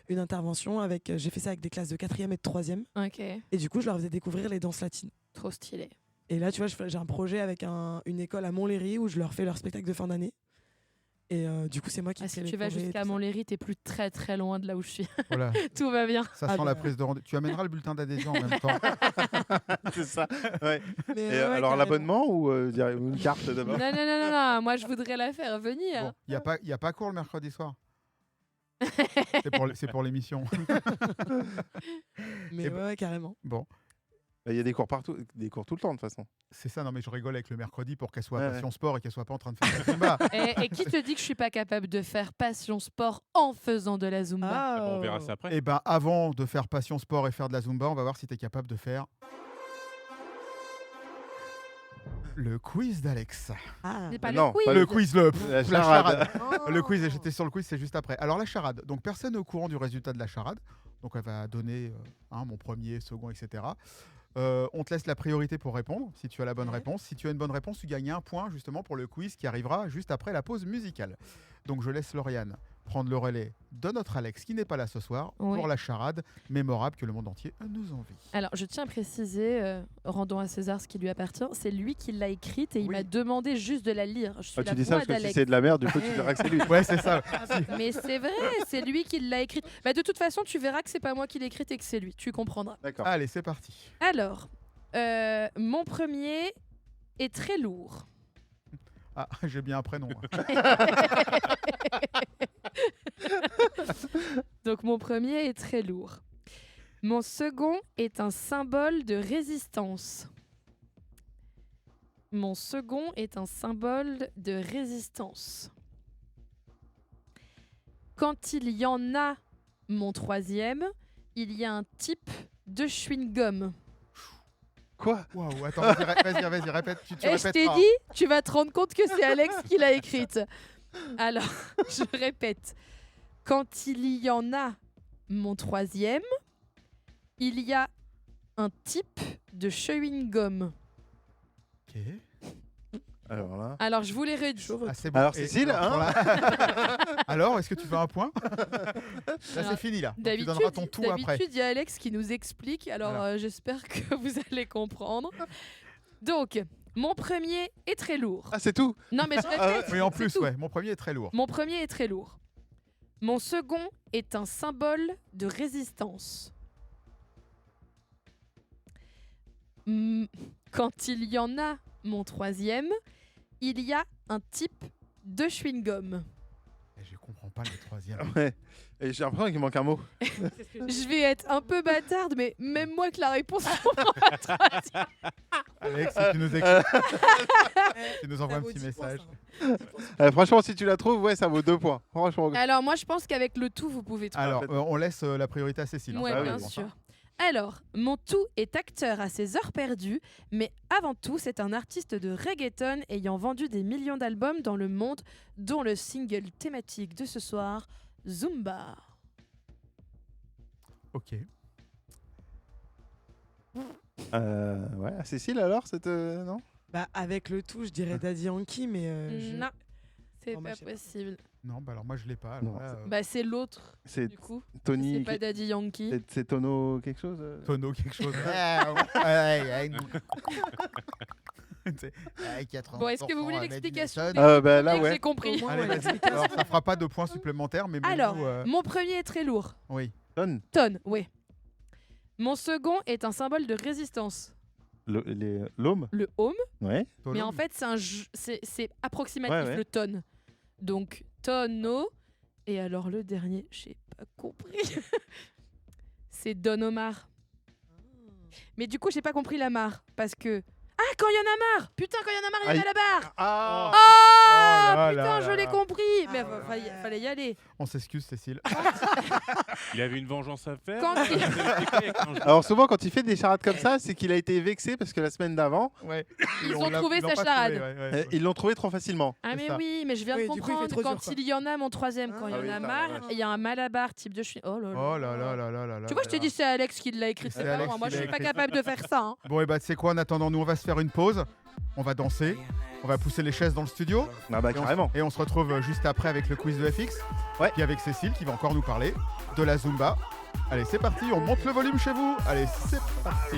une intervention j'ai fait ça avec des classes de 4e et de 3e.
Ok.
Et du coup, je leur faisais découvrir les danses latines.
Trop stylé.
Et là, tu vois, j'ai un projet avec une école à Montlhéry où je leur fais leur spectacle de fin d'année. Et du coup, c'est moi qui
si tu vas jusqu'à Montlhéry, t'es plus très très loin de là où je suis.
Voilà.
Tout va bien.
Ça sent la prise de rendez-vous. Tu amèneras le bulletin d'adhésion en même temps.
C'est ça. Ouais.
Mais
alors, l'abonnement ou une carte d'abord?
Non. Moi, je voudrais la faire venir.
Il n'y a pas cours le mercredi soir. C'est pour l'émission.
Mais ouais, carrément.
Bon.
Il y a des cours partout, des cours tout le temps de toute façon.
C'est ça, non mais je rigole avec le mercredi pour qu'elle soit à Passion Sport et qu'elle soit pas en train de faire de la Zumba.
Et qui te dit que je suis pas capable de faire Passion Sport en faisant de la Zumba?
On verra ça après.
Et ben avant de faire Passion Sport et faire de la Zumba, on va voir si tu es capable de faire le quiz d'Alex.
C'est pas
non,
le quiz.
Pas le quiz,
La
la
charade.
charade. Le quiz, j'étais sur le quiz, c'est juste après. Alors la charade, donc personne n'est au courant du résultat de la charade. Donc elle va donner mon premier, second, etc. On te laisse la priorité pour répondre, si tu as la bonne réponse. Si tu as une bonne réponse, tu gagnes 1 point justement pour le quiz qui arrivera juste après la pause musicale. Donc je laisse Lauriane prendre le relais de notre Alex qui n'est pas là ce soir
Oui.
pour la charade mémorable que le monde entier nous envie.
Alors, je tiens à préciser, rendons à César ce qui lui appartient, c'est lui qui l'a écrite et il
Oui.
m'a demandé juste de la lire. Je suis
Tu
la
dis ça
voix
parce que si
d'Alex.
c'est de la merde, du coup, tu diras que c'est lui.
Ouais, c'est ça.
Mais c'est vrai, c'est lui qui l'a écrite. Bah, de toute façon, tu verras que c'est pas moi qui l'ai écrite et que c'est lui. Tu comprendras.
D'accord.
Allez, c'est parti.
Alors, mon premier est très lourd.
Ah, j'ai bien un prénom.
Donc, mon premier est très lourd. Mon second est un symbole de résistance. Mon second est un symbole de résistance. Quand il y en a, mon troisième, il y a un type de chewing-gum.
Quoi?
Waouh, attends, vas-y, répète. Tu
Et je t'ai
répéteras.
dit, tu vas te rendre compte que c'est Alex qui l'a écrite. Alors, je répète. Quand il y en a, mon troisième, il y a un type de chewing-gum.
Ok.
Alors là.
Alors, je vous les redis.
Ah, c'est bon.
Alors,
Et-
Cécile,
alors,
hein
Alors, est-ce que tu veux un point? Là,
Alors,
c'est fini, là. Donc, tu
D'habitude,
donneras ton tout après.
d'habitude, il y a Alex qui nous explique. Alors,
Voilà.
j'espère que vous allez comprendre. Donc, mon premier est très lourd.
Ah, c'est tout.
Non, mais je répète.
Oui, en
c'est
plus,
tout.
ouais. Mon premier est très lourd.
Mon premier est très lourd. Mon second est un symbole de résistance. Quand il y en a, mon troisième, il y a un type de chewing-gum.
Et je comprends pas le troisième.
Ouais. Et j'ai l'impression qu'il manque un mot.
Je vais être un peu bâtarde, mais même moi que la réponse pour la troisième.
Alex, si tu nous écoutes, tu nous envoies un
Ça vaut
petit
10 points,
message.
ça.
Franchement, si tu la trouves, ouais, ça vaut 2 points. Franchement.
Alors moi, je pense qu'avec le tout, vous pouvez trouver.
Alors, on laisse la priorité à Cécile. hein,
Ouais,
ça,
bien
je pense,
sûr.
hein.
Alors, mon tout est acteur à ses heures perdues, mais avant tout, c'est un artiste de reggaeton ayant vendu des millions d'albums dans le monde, dont le single thématique de ce soir, Zumba.
Ok.
Ouais, Cécile, alors, non?
Bah, avec le tout, je dirais Daddy Yankee, mais.
Non, c'est
Oh, moi,
pas
je sais pas.
possible.
Non, bah alors moi, je l'ai pas.
Non,
Alors là,
Bah, c'est l'autre,
C'est
du coup.
Tony.
C'est pas Daddy Yankee.
C'est Tono quelque chose
Tono, quelque chose.
Bon, est-ce que vous voulez l'explication
Bah là,
Dès que
ouais.
J'ai compris.
Au moins,
Allez,
ouais,
vas-y.
l'explication.
Alors, ça fera pas de points supplémentaires, mais
Alors,
nous,
mon premier est très lourd.
oui.
Tonne.
Tonne, oui. Mon second est un symbole de résistance.
L'homme.
Le home.
Ouais.
Mais en fait, c'est approximatif,
Ouais, ouais.
le tonne. Donc, tonneau. Et alors, le dernier, j'ai pas compris. C'est Don Omar. Mais du coup, j'ai pas compris la mare. Parce que. Ah, quand il y en a marre! Putain, quand il y en a marre, il y en a la barre!
Ah.
Ah!
Oh là
Putain,
là
je l'ai
là.
compris! Mais
Ah
fallait y aller.
On s'excuse, Cécile.
Il avait une vengeance à faire.
Quand il-
Il a expliqué avec un jeu.
Alors souvent quand il fait des charades comme ça, c'est qu'il a été vexé parce que la semaine d'avant,
Ouais.
Ils
On
ont
l'a-
trouvé
ils l'ont
sa
pas
charade.
trouvé, ouais.
ils l'ont trouvé trop facilement.
Ah,
C'est
mais
ça.
oui, mais je viens de
Oui, du coup, il fait
comprendre.
trop dur,
Quand
quoi.
il y en a, mon troisième, quand il y
Ah
en
oui,
a
ça,
marre,
ouais.
il y a un malabar type de chewing. Oh là là.
Oh là là là là là là.
Tu vois, je t'ai dit, c'est Alex qui l'a écrit,
C'est
c'est pas
Alex
moi. Moi,
qui
je
l'a
suis pas
écrit.
capable de faire ça. Hein.
Bon, et bah, tu sais quoi, en attendant, nous, on va se faire une pause. On va danser. On va pousser les chaises dans le studio.
Ah bah
Et on,
carrément.
et on se retrouve juste après avec le quiz de FX.
Ouais.
Puis avec Cécile qui va encore nous parler de la Zumba. Allez, c'est parti, on monte le volume chez vous. Allez, c'est parti.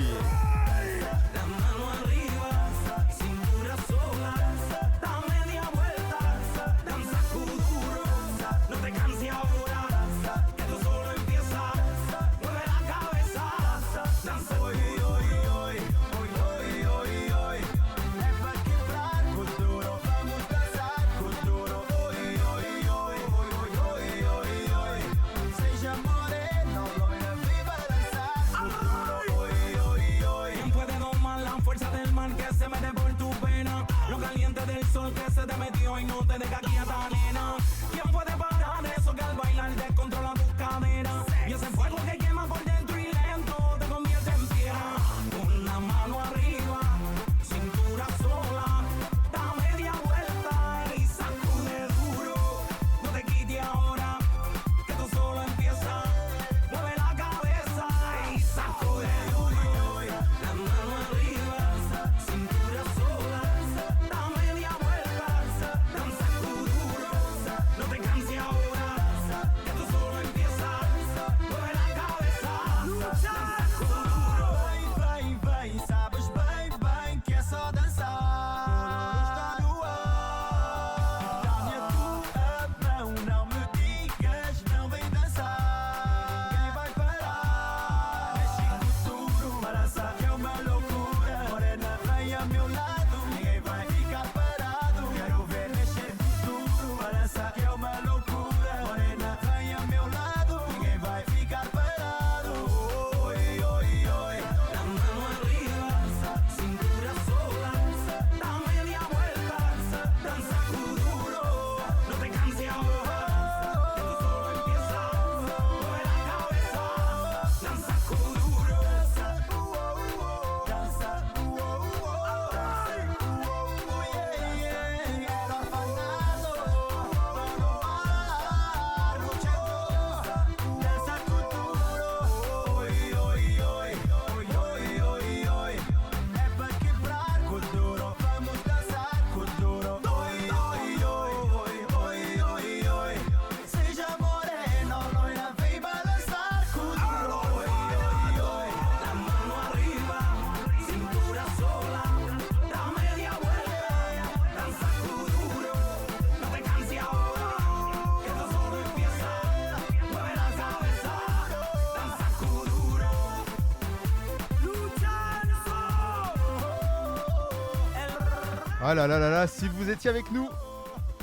Ah là là là là, si vous étiez avec nous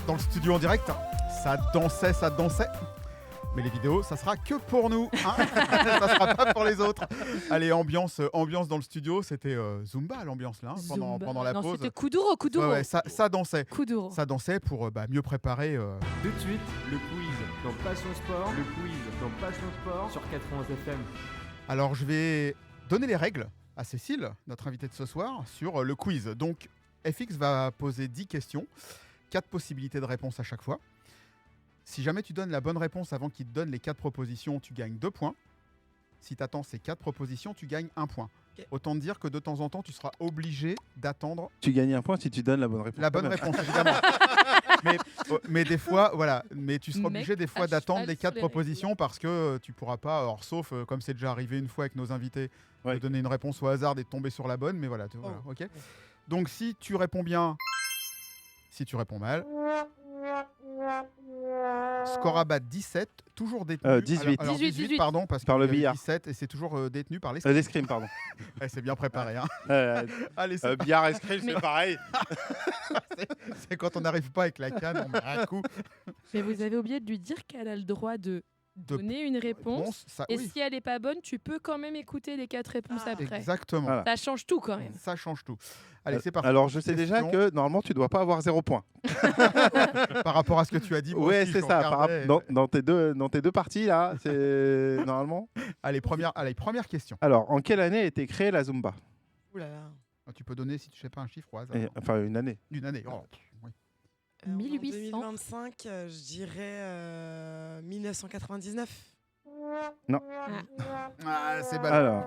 dans le studio en direct, ça dansait, ça dansait. Mais les vidéos, ça sera que pour nous, hein. Ça sera pas pour les autres. Allez, ambiance dans le studio, c'était Zumba l'ambiance là, hein, pendant la
non,
pause.
c'était Kuduro.
Ouais, ça dansait.
Kuduro.
Ça dansait pour mieux préparer.
Tout de suite, le quiz dans Passion Sport. Le quiz dans Passion Sport sur 91 FM.
Alors, je vais donner les règles à Cécile, notre invitée de ce soir, sur le quiz. Donc, FX va poser 10 questions, 4 possibilités de réponse à chaque fois. Si jamais tu donnes la bonne réponse avant qu'il te donne les 4 propositions, tu gagnes 2 points. Si tu attends ces 4 propositions, tu gagnes 1 point.
Ok.
Autant te dire que de temps en temps, tu seras obligé d'attendre
Tu gagnes un point si tu donnes la bonne réponse.
la bonne réponse, évidemment. mais des fois, voilà. Mais tu seras
Mec,
obligé des fois
à
d'attendre
cheval
les
sur
4
les
propositions parce que tu pourras pas, alors, sauf comme c'est déjà arrivé une fois avec nos invités,
Ouais.
de donner une réponse au hasard et de tomber sur la bonne. Mais voilà, voilà, ok. Donc si tu réponds bien, si tu réponds mal, score à battre 17, toujours détenu.
18.
Alors,
18,
pardon, parce
Par
qu'il
le
y avait
billard.
17 et c'est toujours détenu par les.
L'escrime, pardon.
Ouais, c'est bien préparé. Hein. Allez,
Billard, escrime,
Mais-
c'est pareil.
c'est quand on n'arrive pas avec la canne, on met un coup.
Mais vous avez oublié de lui dire qu'elle a le droit de
De
donner une réponse.
ça,
Et
oui,
si elle n'est pas bonne, tu peux quand même écouter les 4 réponses
Ah.
après.
exactement.
Voilà.
Ça change tout quand même.
Ça change tout. Allez, c'est parti.
Alors, je sais déjà
Question.
que normalement, tu dois pas avoir 0 point.
Par rapport à ce que tu as dit, moi
Ouais,
aussi,
c'est
je
ça.
regardais.
Dans tes deux parties, là, c'est normalement.
Allez, première question.
Alors, en quelle année a été créée la Zumba?
Ouh là là.
Tu peux donner, si tu sais pas, un chiffre au hasard.
Enfin, une année.
D'une année. Oh, oui.
En
1800.
2025, je dirais 1999.
Ah, c'est balade.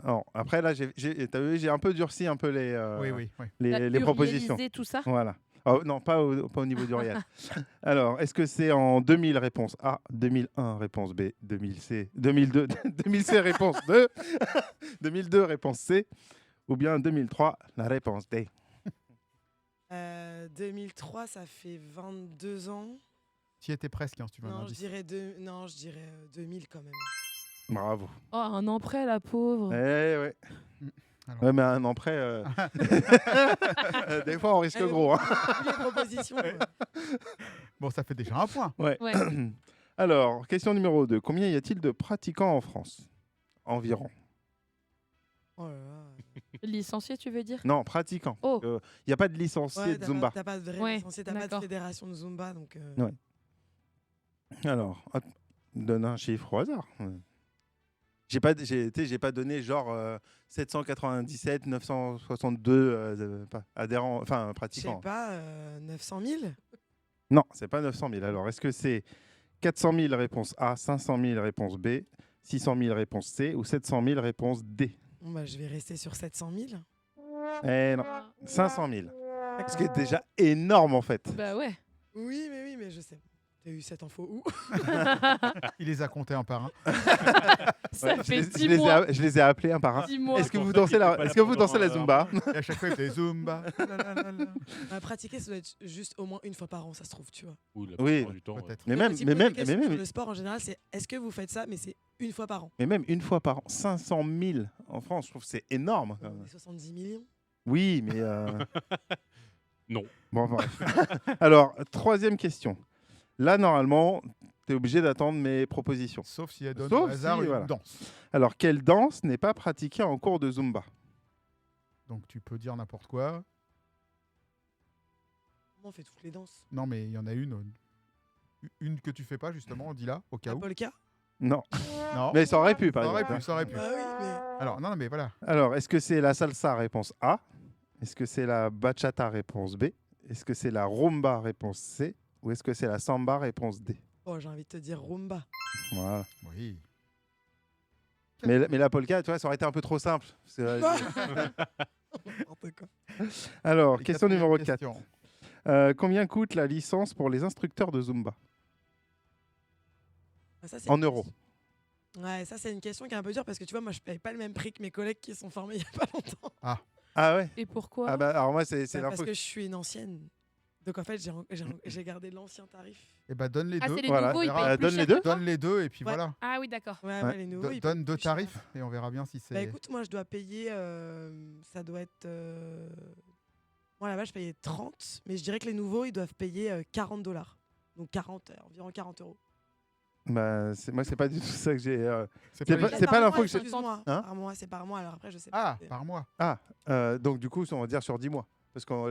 Alors, après, là, t'as vu, j'ai un peu durci un peu les,
Oui.
les propositions.
Urialisé, tout ça.
Voilà. Oh, non, pas au niveau du Real. Alors, est-ce que c'est en 2000 réponse A, 2001 réponse B, 2000 C, 2002 2000 C réponse 2, 2002 réponse C, ou bien 2003 la réponse D?
2003, ça fait 22 ans.
Tu y étais presque, hein, si tu veux un
Non, je
indice.
dirais, 2000 quand même.
Bravo.
Oh, un an près, la pauvre.
Ouais.
Alors.
Ouais, mais un an près, des fois, on risque gros. Hein.
Les propositions.
Bon, ça fait déjà un point.
Ouais.
Alors, question numéro 2. Combien y a-t-il de pratiquants en France? Environ.
Oh là là.
Licencié, tu veux dire?
Non, pratiquants.
Oh.
Il n'y a pas de licencié
Ouais,
de Zumba.
t'as pas de vrai
Ouais,
licencié, t'as pas de
d'accord.
fédération de Zumba. Donc,
Ouais. Alors, donne un chiffre au hasard. J'ai pas donné genre 797, 962 adhérents, enfin
je sais
pratiquants.
pas, 900 000.
Non, c'est pas 900 000. Alors, est-ce que c'est 400 000 réponse A, 500 000 réponse B, 600 000 réponse C ou 700 000 réponse D?
Bon, bah, je vais rester sur 700 000.
Eh non, 500 000. Ce qui est déjà énorme en fait.
Bah ouais.
Oui, mais je sais. T'as eu cette info où?
Il les a comptés un par un.
Ça
Ouais,
fait
je
10
les ai
mois.
je les ai appelés un par un.
10 mois.
Est-ce que
pour
vous
ça
dansez
qu'il
la,
était pas
est-ce
là
que vous dansez la
pendant
Zumba?
Et à chaque fois, il fait Zumba.
Pratiquer, ça doit être juste au moins une fois par an, ça se trouve, tu vois.
Oui,
Oui,
du temps.
peut-être.
Mais
Le
même,
petit
mais
point de
même,
question
mais
sur
même,
le sport en général, c'est est-ce que vous faites ça, mais c'est une fois par an.
mais même une fois par an, 500 000 en France, je trouve que c'est énorme.
On est 70 millions.
Oui, mais
Non.
Bon, bref. Alors, troisième question. Là, normalement, tu es obligé d'attendre mes propositions.
Sauf si elle donne
Sauf
au hasard
si,
une
voilà.
danse.
Alors, quelle danse n'est pas pratiquée en cours de Zumba?
Donc tu peux dire n'importe quoi.
On fait toutes les danses.
Non, mais il y en a une que tu fais pas justement. Dis-la au cas
La
où.
polka.
Non.
Non.
Mais ça aurait pu, par
Ça aurait
exemple.
pu, ça aurait pu.
Bah oui, mais
Alors non, mais voilà.
Alors, est-ce que c'est la salsa réponse A? Est-ce que c'est la bachata réponse B? Est-ce que c'est la rumba réponse C? Ou est-ce que c'est la samba réponse D?
oh, j'ai envie de te dire rumba.
Voilà.
Oui.
Mais la polka, tu vois, ça aurait été un peu trop simple. Parce que,
N'importe quoi.
alors,
Et
question
quatrième
numéro 4.
question.
Combien coûte la licence pour les instructeurs de Zumba?
Ah, ça, c'est
En
une
euros.
question- Ouais, ça c'est une question qui est un peu dure parce que tu vois, moi je paye pas le même prix que mes collègues qui sont formés il y a pas longtemps.
Ah ouais?
Et pourquoi?
Ah bah, alors moi, c'est
Bah,
l'info.
parce que je suis une ancienne. Donc en fait, j'ai gardé l'ancien tarif.
Eh ben donne les
Ah,
deux.
c'est les
Voilà.
nouveaux, ils
Verra-
payent plus
donne
cher
les
que
deux.
toi.
Donne les deux et puis
Ouais.
voilà.
Ah oui, d'accord.
Ouais,
Ouais.
les nouveaux. ils
Donne
payent
deux
plus cher.
tarifs et on verra bien si c'est.
Bah écoute, moi je dois payer, ça doit être Moi, là-bas, je payais 30, mais je dirais que les nouveaux, ils doivent payer $40. Donc environ 40 €.
Bah, moi, c'est pas du tout ça que j'ai.
C'est
C'est
pas-
pas-
Par
l'info
mois,
que j'ai.
excuse-moi.
Hein
Par mois, c'est par mois. Alors après, je sais
Ah,
pas.
par mois.
Donc, du coup, on va dire sur 10 mois. Parce qu'on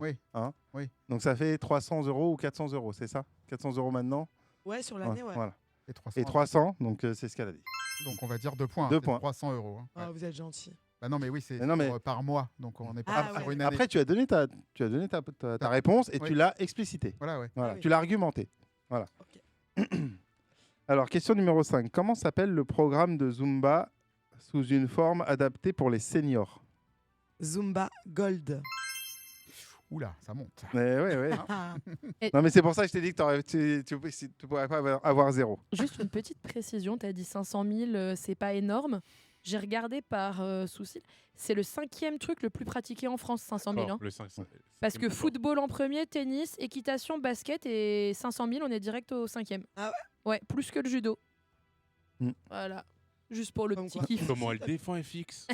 Oui.
Hein
Oui.
Donc, ça fait 300 € ou 400 €, c'est ça 400 € maintenant.
Ouais, sur l'année, ouais.
Voilà.
Et 300.
Et 300, donc c'est ce qu'elle a dit.
Donc on va dire 2 points.
2
c'est
points.
300 €. Hein.
Ah,
Ouais.
vous êtes gentil.
Bah non, mais oui, c'est
Mais non, mais-
par mois. Donc on n'est pas
Ah,
sur
ouais.
une année.
Après, tu as donné ta réponse et
Oui.
tu l'as explicité.
Voilà, ouais.
Voilà.
Ah oui.
Tu l'as argumenté. Voilà.
Ok.
Alors, question numéro 5. Comment s'appelle le programme de Zumba sous une forme adaptée pour les seniors?
Zumba Gold.
Oula, ça monte.
Ouais.
Ah,
Non, mais c'est pour ça que je t'ai dit que tu pourrais pas avoir 0.
Juste une petite précision, tu as dit 500 000, c'est pas énorme. J'ai regardé par souci, c'est le 5e truc le plus pratiqué en France, 500 000. hein.
Le 500.
Parce que football en premier, tennis, équitation, basket et 500 000, on est direct au 5e.
Ah ouais?
Ouais, plus que le judo.
Mm.
Voilà, juste pour le
Comme
petit
quoi.
kiff.
Comment elle défend FX.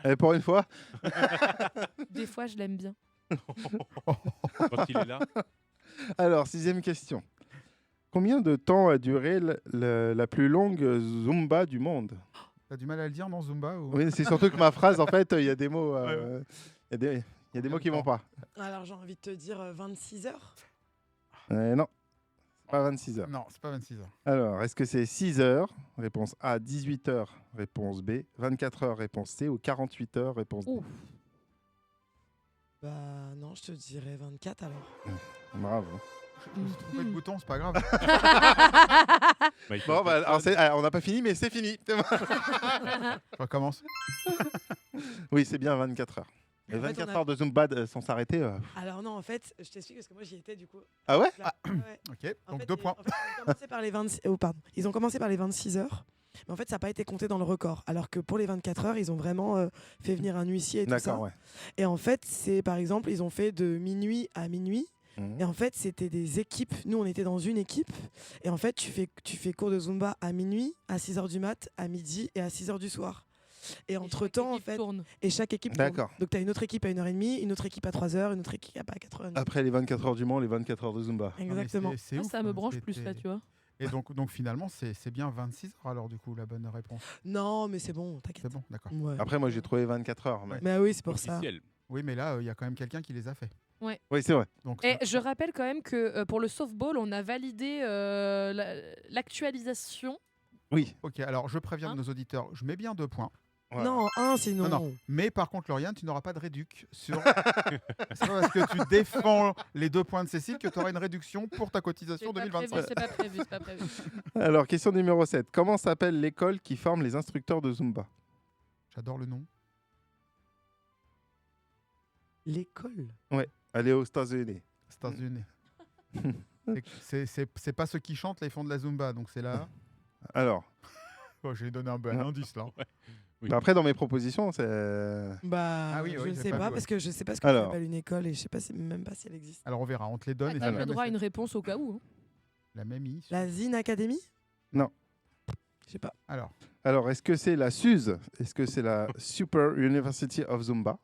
Et pour une fois,
Des fois, je l'aime bien.
Quand il est là.
alors, 6e question. Combien de temps a duré la plus longue Zumba du monde?
T'as du mal à le dire, non, Zumba ou...
Oui, c'est surtout que ma phrase, en fait, il y a des mots, il y a des mots qui vont pas.
Alors, j'ai envie de te dire 26 heures.
Non, c'est pas 26 heures.
Non, c'est pas 26 heures.
Alors, est-ce que c'est 6 heures? Réponse A. 18 heures? Réponse B. 24 heures? Réponse C. Ou 48 heures? Réponse D.
Ouf.
Bah non, je te dirais 24 alors.
Bravo.
Je me suis trompé de
Mhm.
bouton, c'est pas grave.
Michael
Bon, bah, alors,
Jackson.
on n'a pas fini, mais c'est fini.
Je recommence.
Oui, c'est bien 24 heures. Et
En fait,
24
on a-
heures de Zumba sans s'arrêter.
Alors non, en fait, je t'explique parce que moi j'y étais du coup.
Ah ouais?
Là. Ouais.
Ok,
En
donc
fait,
2 points.
En fait, ils ont commencé par les 26... pardon. Ils ont commencé par les 26 heures. Mais en fait, ça n'a pas été compté dans le record. Alors que pour les 24 heures, ils ont vraiment fait venir un huissier et tout ça.
D'accord, ouais.
Et en fait, c'est par exemple, ils ont fait de minuit à minuit.
Mhm.
Et en fait, c'était des équipes. Nous, on était dans une équipe. Et en fait, tu fais cours de Zumba à minuit, à 6 h du mat, à midi et à 6 h du soir. Et entre-temps, en fait,
Tourne.
et chaque équipe tourne.
D'accord.
Donc, tu as une autre équipe à 1h30, une autre équipe à 3 h, une autre équipe à 4 h.
Après les 24 heures du Mans, les 24 heures de Zumba.
Non, mais
Exactement.
c'est
Ah,
ouf,
ça me
hein,
branche plus là,
c'était-
tu vois.
Et donc finalement, c'est bien 26 heures alors, du coup, la bonne réponse.
Non, mais c'est bon, t'inquiète.
C'est bon, d'accord.
Ouais.
Après, moi, j'ai trouvé 24 heures. Mais...
Mais oui, c'est pour ça.
Officiel.
Oui, mais là, il y a quand même quelqu'un qui les a fait.
Oui, c'est vrai.
Donc,
Et je rappelle quand même que pour le softball, on a validé l'actualisation.
Oui.
ok, alors je préviens
Hein
nos auditeurs, je mets bien 2 points.
Voilà.
Non, sinon.
Non. Mais par contre, Lauriane, tu n'auras pas de réduc sur. C'est pas parce que tu défends les 2 points de Cécile que tu auras une réduction pour ta cotisation
C'est pas
2025.
prévu, c'est pas prévu, c'est pas prévu.
Alors, question numéro 7. Comment s'appelle l'école qui forme les instructeurs de Zumba?
J'adore le nom.
L'école.
Allez aux États-Unis.
États-Unis. C'est pas ceux qui chantent, là, ils font de la Zumba, donc c'est là.
Alors,
Oh, j'ai donné un bon indice là.
Oui.
bah après, dans mes propositions, c'est.
Bah,
Ah oui,
je
oui,
ne
j'ai
sais
pas
pas
vu,
parce que je sais pas ce que
Alors.
s'appelle une école et je sais pas même pas si elle existe.
Alors on verra, on te les donne.
Ah,
et
t'as
si
le
jamais
droit à
c'est
une réponse au cas où. hein.
La même I.
La Zine Academy?
Non.
Je sais pas.
Alors,
Est-ce que c'est la SUZE? Est-ce que c'est la Super University of Zumba?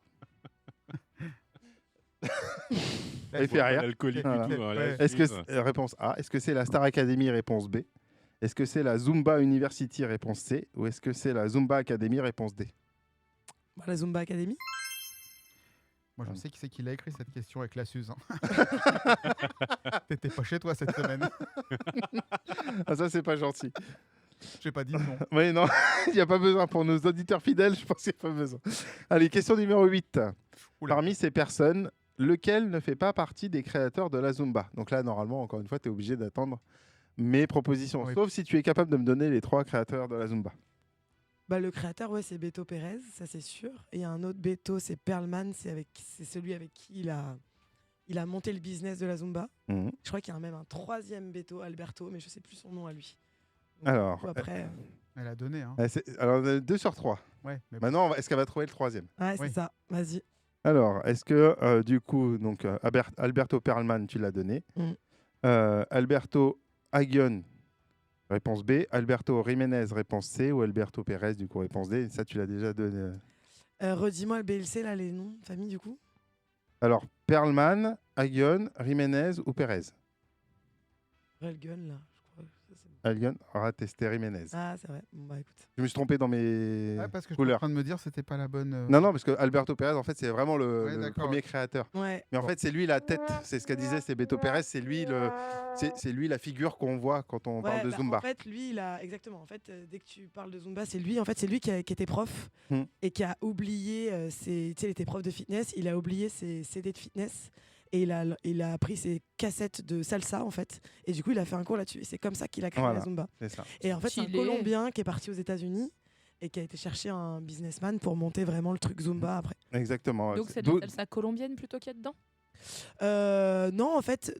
Elle fait rire.
L'alcoolique
Voilà.
du tout. hein, la
Ouais.
Est-ce que
Suze.
réponse A. Est-ce que c'est la Star Academy? Réponse B. Est-ce que c'est la Zumba University? Réponse C. Ou est-ce que c'est la Zumba Academy? Réponse D.
Bah, la Zumba Academy?
moi je sais qui c'est qui l'a écrit cette question avec la Suze. hein. T'étais pas chez toi cette semaine.
Ah, ça, c'est pas gentil.
J'ai pas dit non.
Oui, non, il n'y a pas besoin. Pour nos auditeurs fidèles, je pense qu'il n'y a pas besoin. Allez, question numéro 8.
Oula.
Parmi ces personnes, lequel ne fait pas partie des créateurs de la Zumba? Donc là, normalement, encore une fois, tu es obligé d'attendre mes propositions.
Oui.
Sauf si tu es capable de me donner les 3 créateurs de la Zumba.
Bah, le créateur, ouais, c'est Beto Pérez, ça c'est sûr. Et il y a un autre Beto, c'est Perlman, c'est celui avec qui il a monté le business de la Zumba.
Mhm.
Je crois qu'il y a même un 3e Beto, Alberto, mais je sais plus son nom à lui. Donc,
Alors,
du coup, après,
Elle a donné. Hein.
Alors, 2 sur 3.
Ouais, mais bon.
Maintenant, est-ce qu'elle va trouver le 3e?
ouais, c'est
oui.
ça. Vas-y.
Alors, est-ce que, du coup, donc, Alberto Perlman, tu l'as donné.
Mhm.
Alberto Aguion, réponse B. Alberto Jiménez, réponse C. Ou Alberto Pérez, du coup, réponse D. Ça, tu l'as déjà donné.
Redis-moi le BLC, là, les noms de famille, du coup.
Alors, Perlman, Aguion, Jiménez ou Pérez?
Relgun, là, je crois. Ça, c'est bon.
Aguion aura testé Jiménez.
Ah, c'est vrai. Bon, bah écoute.
Je me suis trompé dans mes
Ouais, parce que je suis en
couleurs.
train de me dire c'était pas la bonne.
Non, parce que Alberto Pérez, en fait, c'est vraiment
Ouais,
le
d'accord.
premier créateur.
Ouais.
Mais en fait, c'est lui la tête. C'est ce qu'elle disait, c'est Beto Pérez. C'est lui, c'est lui la figure qu'on voit quand on parle de
bah,
Zumba.
En fait, lui, il a exactement. En fait, dès que tu parles de Zumba, c'est lui. En fait, c'est lui qui était prof et qui a oublié tu sais, il était prof de fitness. Il a oublié ses CD de fitness et il a pris ses cassettes de salsa en fait. Et du coup, il a fait un cours là-dessus. Et c'est comme ça qu'il a créé
Voilà.
la Zumba.
C'est ça.
Et en fait, c'est un
Stylé.
Colombien qui est parti aux États-Unis et qui a été chercher un businessman pour monter vraiment le truc Zumba après.
Exactement.
Donc c'est de
D'où-
la salsa colombienne plutôt qu'il y a dedans.
Non, en fait,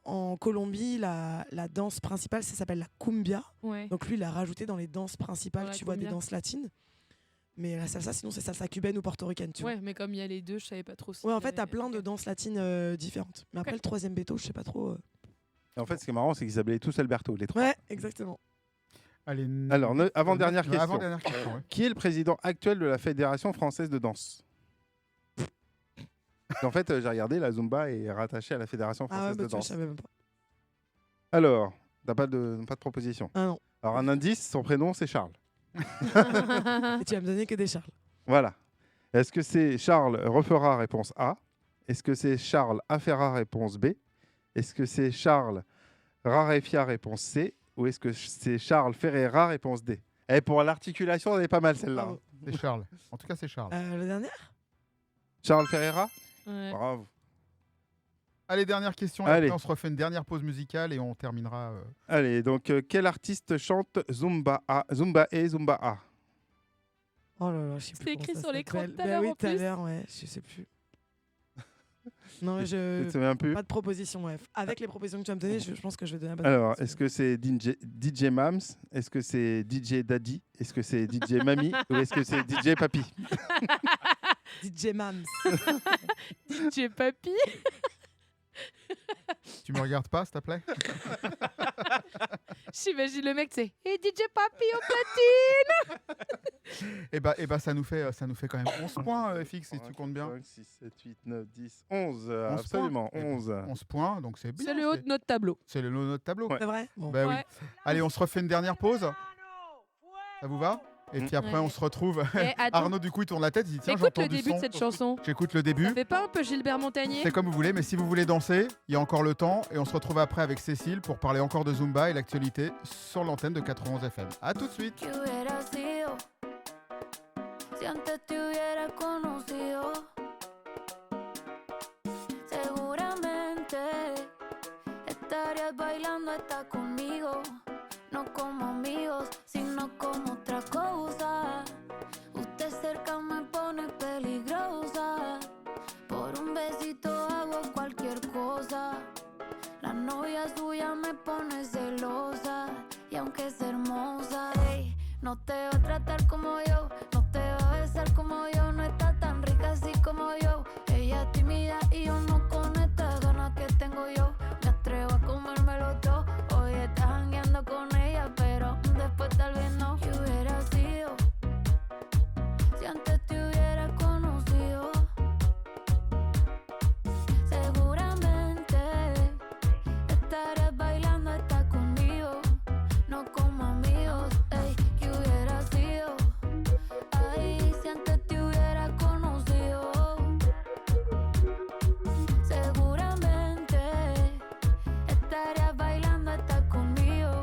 en Colombie, la danse principale, ça s'appelle la cumbia.
Ouais.
Donc lui, il a rajouté dans les danses principales,
Dans la
tu vois, des
cumbia.
danses latines. Mais la salsa, sinon, c'est salsa cubaine ou portoricaine, tu vois.
Ouais, mais comme il y a les deux, je savais pas trop.
Ouais, en fait, t'as plein de danses latines différentes. Mais après, le troisième béto, je sais pas trop.
En fait, ce qui est marrant, c'est qu'ils s'appelaient tous Alberto, les trois.
Ouais, exactement.
Allez,
Alors, avant-dernière question.
Avant-dernière question, ouais.
Qui est le président actuel de la Fédération française de danse? En fait, j'ai regardé, la Zumba est rattachée à la Fédération
Ah ouais,
française
bah,
de
tu vois,
danse.
je savais même pas.
Alors, t'as pas de proposition.
Ah non.
Alors, un indice, son prénom, c'est Charles.
Et tu vas me donner que des Charles.
Voilà. Est-ce que c'est Charles Refera, réponse A? Est-ce que c'est Charles Afera, réponse B? Est-ce que c'est Charles Rarefia, réponse C? Ou est-ce que c'est Charles Ferreira, réponse D? Et pour l'articulation, elle est pas mal celle-là.
Bravo.
C'est Charles. En tout cas, c'est Charles.
La dernière
Charles Ferreira?
Ouais.
Bravo.
Allez, dernière question. Et
Allez.
après, on se refait une dernière pause musicale et on terminera.
Allez, donc quel artiste chante Zumba A, Zumba E, Zumba A?
Oh là là, je sais plus.
C'est
comment
écrit
ça
sur l'écran
s'appelle.
tout à
Bah
l'heure,
oui,
en
tout à
plus.
l'heure, ouais, je sais plus. Non,
Tu te souviens plus?
pas de proposition, ouais. Avec les propositions que tu vas me donner, je pense que je vais donner la bonne
Alors,
réponse.
est-ce que c'est DJ Mams? Est-ce que c'est DJ Daddy? Est-ce que c'est DJ Mamie? Ou est-ce que c'est DJ Papi?
DJ Mams.
DJ Papy.
Tu me regardes pas, s'il te plaît?
J'imagine le mec, c'est et DJ Papy au platine.
Et bah, ça nous fait quand même 11 points, FX, si tu comptes bien.
5, 6, 7, 8, 9, 10, 11.
11
Absolument,
points.
11.
11 points, donc c'est bien.
C'est le haut de notre tableau.
C'est le haut de notre tableau.
C'est vrai bon.
Bah oui.
Ouais.
Allez, on se refait une dernière pause. Ça vous va? Et puis après,
Ouais.
on se retrouve.
Et attends,
Arnaud, du coup, il tourne la tête. Il dit tiens,
écoute
j'entends
le
du
début
son.
de cette chanson.
J'écoute le début.
Ça fait pas un peu Gilbert Montagnier?
C'est comme vous voulez, mais si vous voulez danser, il y a encore le temps. Et on se retrouve après avec Cécile pour parler encore de Zumba et l'actualité sur l'antenne de 91 FM. A tout de suite.
¿Qué hubiera sido si antes te hubiera conocido? Seguramente estarías bailando esta conmigo, no como amigos, sino como otra cosa. Usted cerca me pone peligrosa, por un besito hago cualquier cosa. La novia suya me pone celosa, y aunque es hermosa, ey, no te va a tratar como yo, no te va a besar como yo, no está tan rica así como yo. Ella es tímida y yo no con estas ganas que tengo yo. Me atrevo a comérmelo todo, hoy estás jangueando con ella, pero después tal vez no. ¿Qué hubiera sido si antes te hubiera conocido? Seguramente estarías bailando hasta conmigo, no como amigos, ey. ¿Qué hubiera sido? Ay, si antes te hubiera conocido. Seguramente estarías bailando hasta conmigo,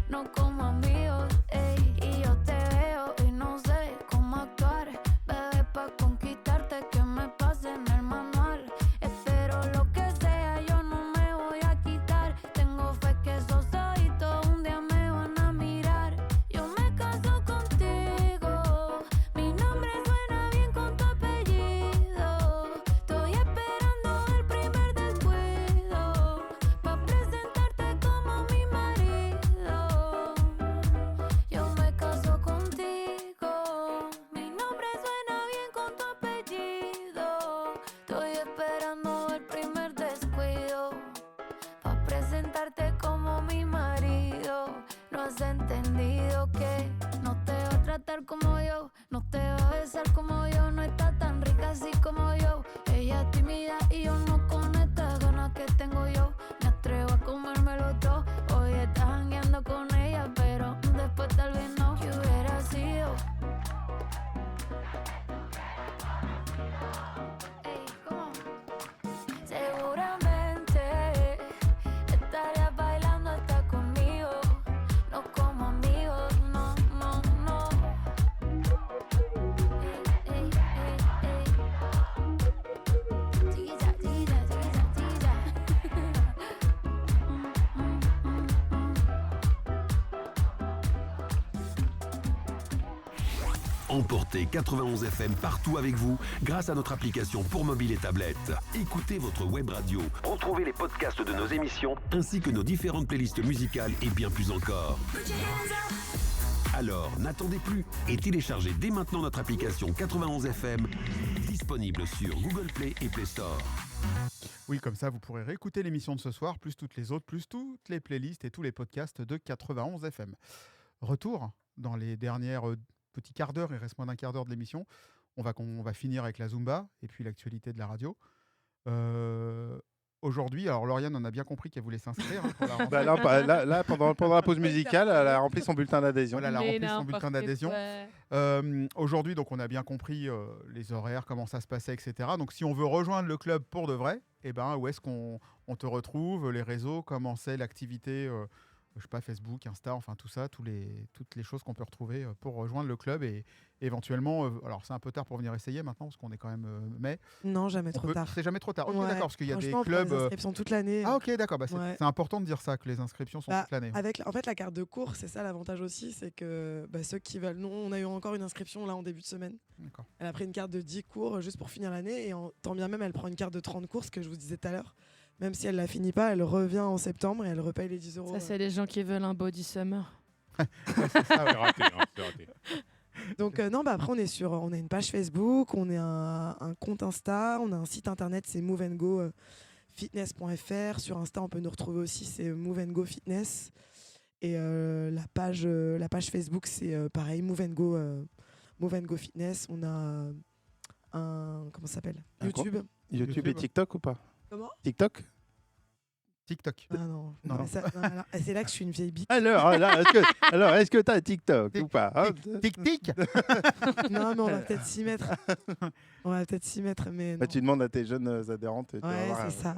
no como amigos, ey. Y yo te veo y no sé cómo actuar, bebé, pa' conquistarte que me pase en el manual. Espero lo que sea, yo no me voy a quitar. Tengo fe que esos ojitos un día me van a mirar. Yo me caso contigo, mi nombre suena bien con tu apellido. Estoy esperando el primer descuido, pa' presentarte como mi marido. Yo me caso contigo, mi nombre suena bien con tu apellido. Estoy esperando el primer descuido, pa' presentarte como mi marido. No has entendido que no te va a tratar como yo, no te va a besar como yo, no está tan rica así como yo. Ella Ella es tímida y yo no con estas ganas que tengo yo. Me atrevo a comérmelo todo. Hoy estás jangueando con ella, pero después tal vez no. ¿Qué hubiera sido? Ey, ¿cómo? Seguramente estarías bailando hasta conmigo. No como amigos, no, no, no. Ey, ey, ey, ey. Chiquilla, chiquilla, chiquilla, chiquilla.
Emportez 91 FM partout avec vous grâce à notre application pour mobile et tablette. Écoutez votre web radio, retrouvez les podcasts de nos émissions ainsi que nos différentes playlists musicales et bien plus encore. Alors, n'attendez plus et téléchargez dès maintenant notre application 91 FM, disponible sur Google Play et Play Store.
Oui, comme ça, vous pourrez réécouter l'émission de ce soir, plus toutes les autres, plus toutes les playlists et tous les podcasts de 91 FM. Retour dans les dernières petits quarts d'heure, il reste moins d'un quart d'heure de l'émission. On va finir avec la Zumba et puis l'actualité de la radio. Aujourd'hui, alors Lauriane, on a bien compris qu'elle voulait s'inscrire. Pour la rentrée.
Là, pendant la pause musicale, elle a rempli son bulletin d'adhésion.
Voilà, elle a
Mais
rempli son bulletin
n'importe
d'adhésion.
quoi.
Aujourd'hui, donc, on a bien compris les horaires, comment ça se passait, etc. Donc, si on veut rejoindre le club pour de vrai, eh ben, où est-ce qu'on te retrouve, les réseaux, comment c'est l'activité, je sais pas, Facebook, Insta, enfin tout ça, toutes les choses qu'on peut retrouver pour rejoindre le club et éventuellement, alors c'est un peu tard pour venir essayer maintenant parce qu'on est quand même mai.
Non, jamais trop tard.
C'est jamais trop tard. Ok,
Ouais.
d'accord, parce qu'il y a des
Franchement, on prend
clubs.
des inscriptions toute l'année.
Ah ok, d'accord. Bah,
Ouais.
c'est important de dire ça, que les inscriptions sont
Bah,
toute l'année.
En fait, la carte de cours, c'est ça l'avantage aussi, c'est que ceux qui veulent. Nous, on a eu encore une inscription là en début de semaine.
D'accord.
Elle a pris une carte de 10 cours juste pour finir l'année et tant bien même, elle prend une carte de 30 cours, ce que je vous disais tout à l'heure. Même si elle la finit pas, elle revient en septembre et elle repaye les 10 euros.
Ça, c'est les gens qui veulent un body summer.
C'est ça,
C'est
ouais.
raté, hein, c'est raté.
Donc non, après on a une page Facebook, on a un compte Insta, on a un site internet, c'est Move & Go fitness.fr. Sur Insta, on peut nous retrouver aussi, c'est Move & Go Fitness. Et la page Facebook, c'est pareil, Move & Go Fitness. On a comment ça s'appelle,
Un quoi
YouTube.
YouTube et TikTok ou pas?
Comment?
TikTok?
TikTok.
Ah non,
Non.
mais alors, c'est là que je suis une vieille bite.
Alors, est-ce que tu as TikTok ou pas hein?
Tic.
Non, mais on va peut-être s'y mettre. Mais non.
Bah, tu demandes à tes jeunes adhérentes. Tu vas
Ouais,
voir,
c'est ça.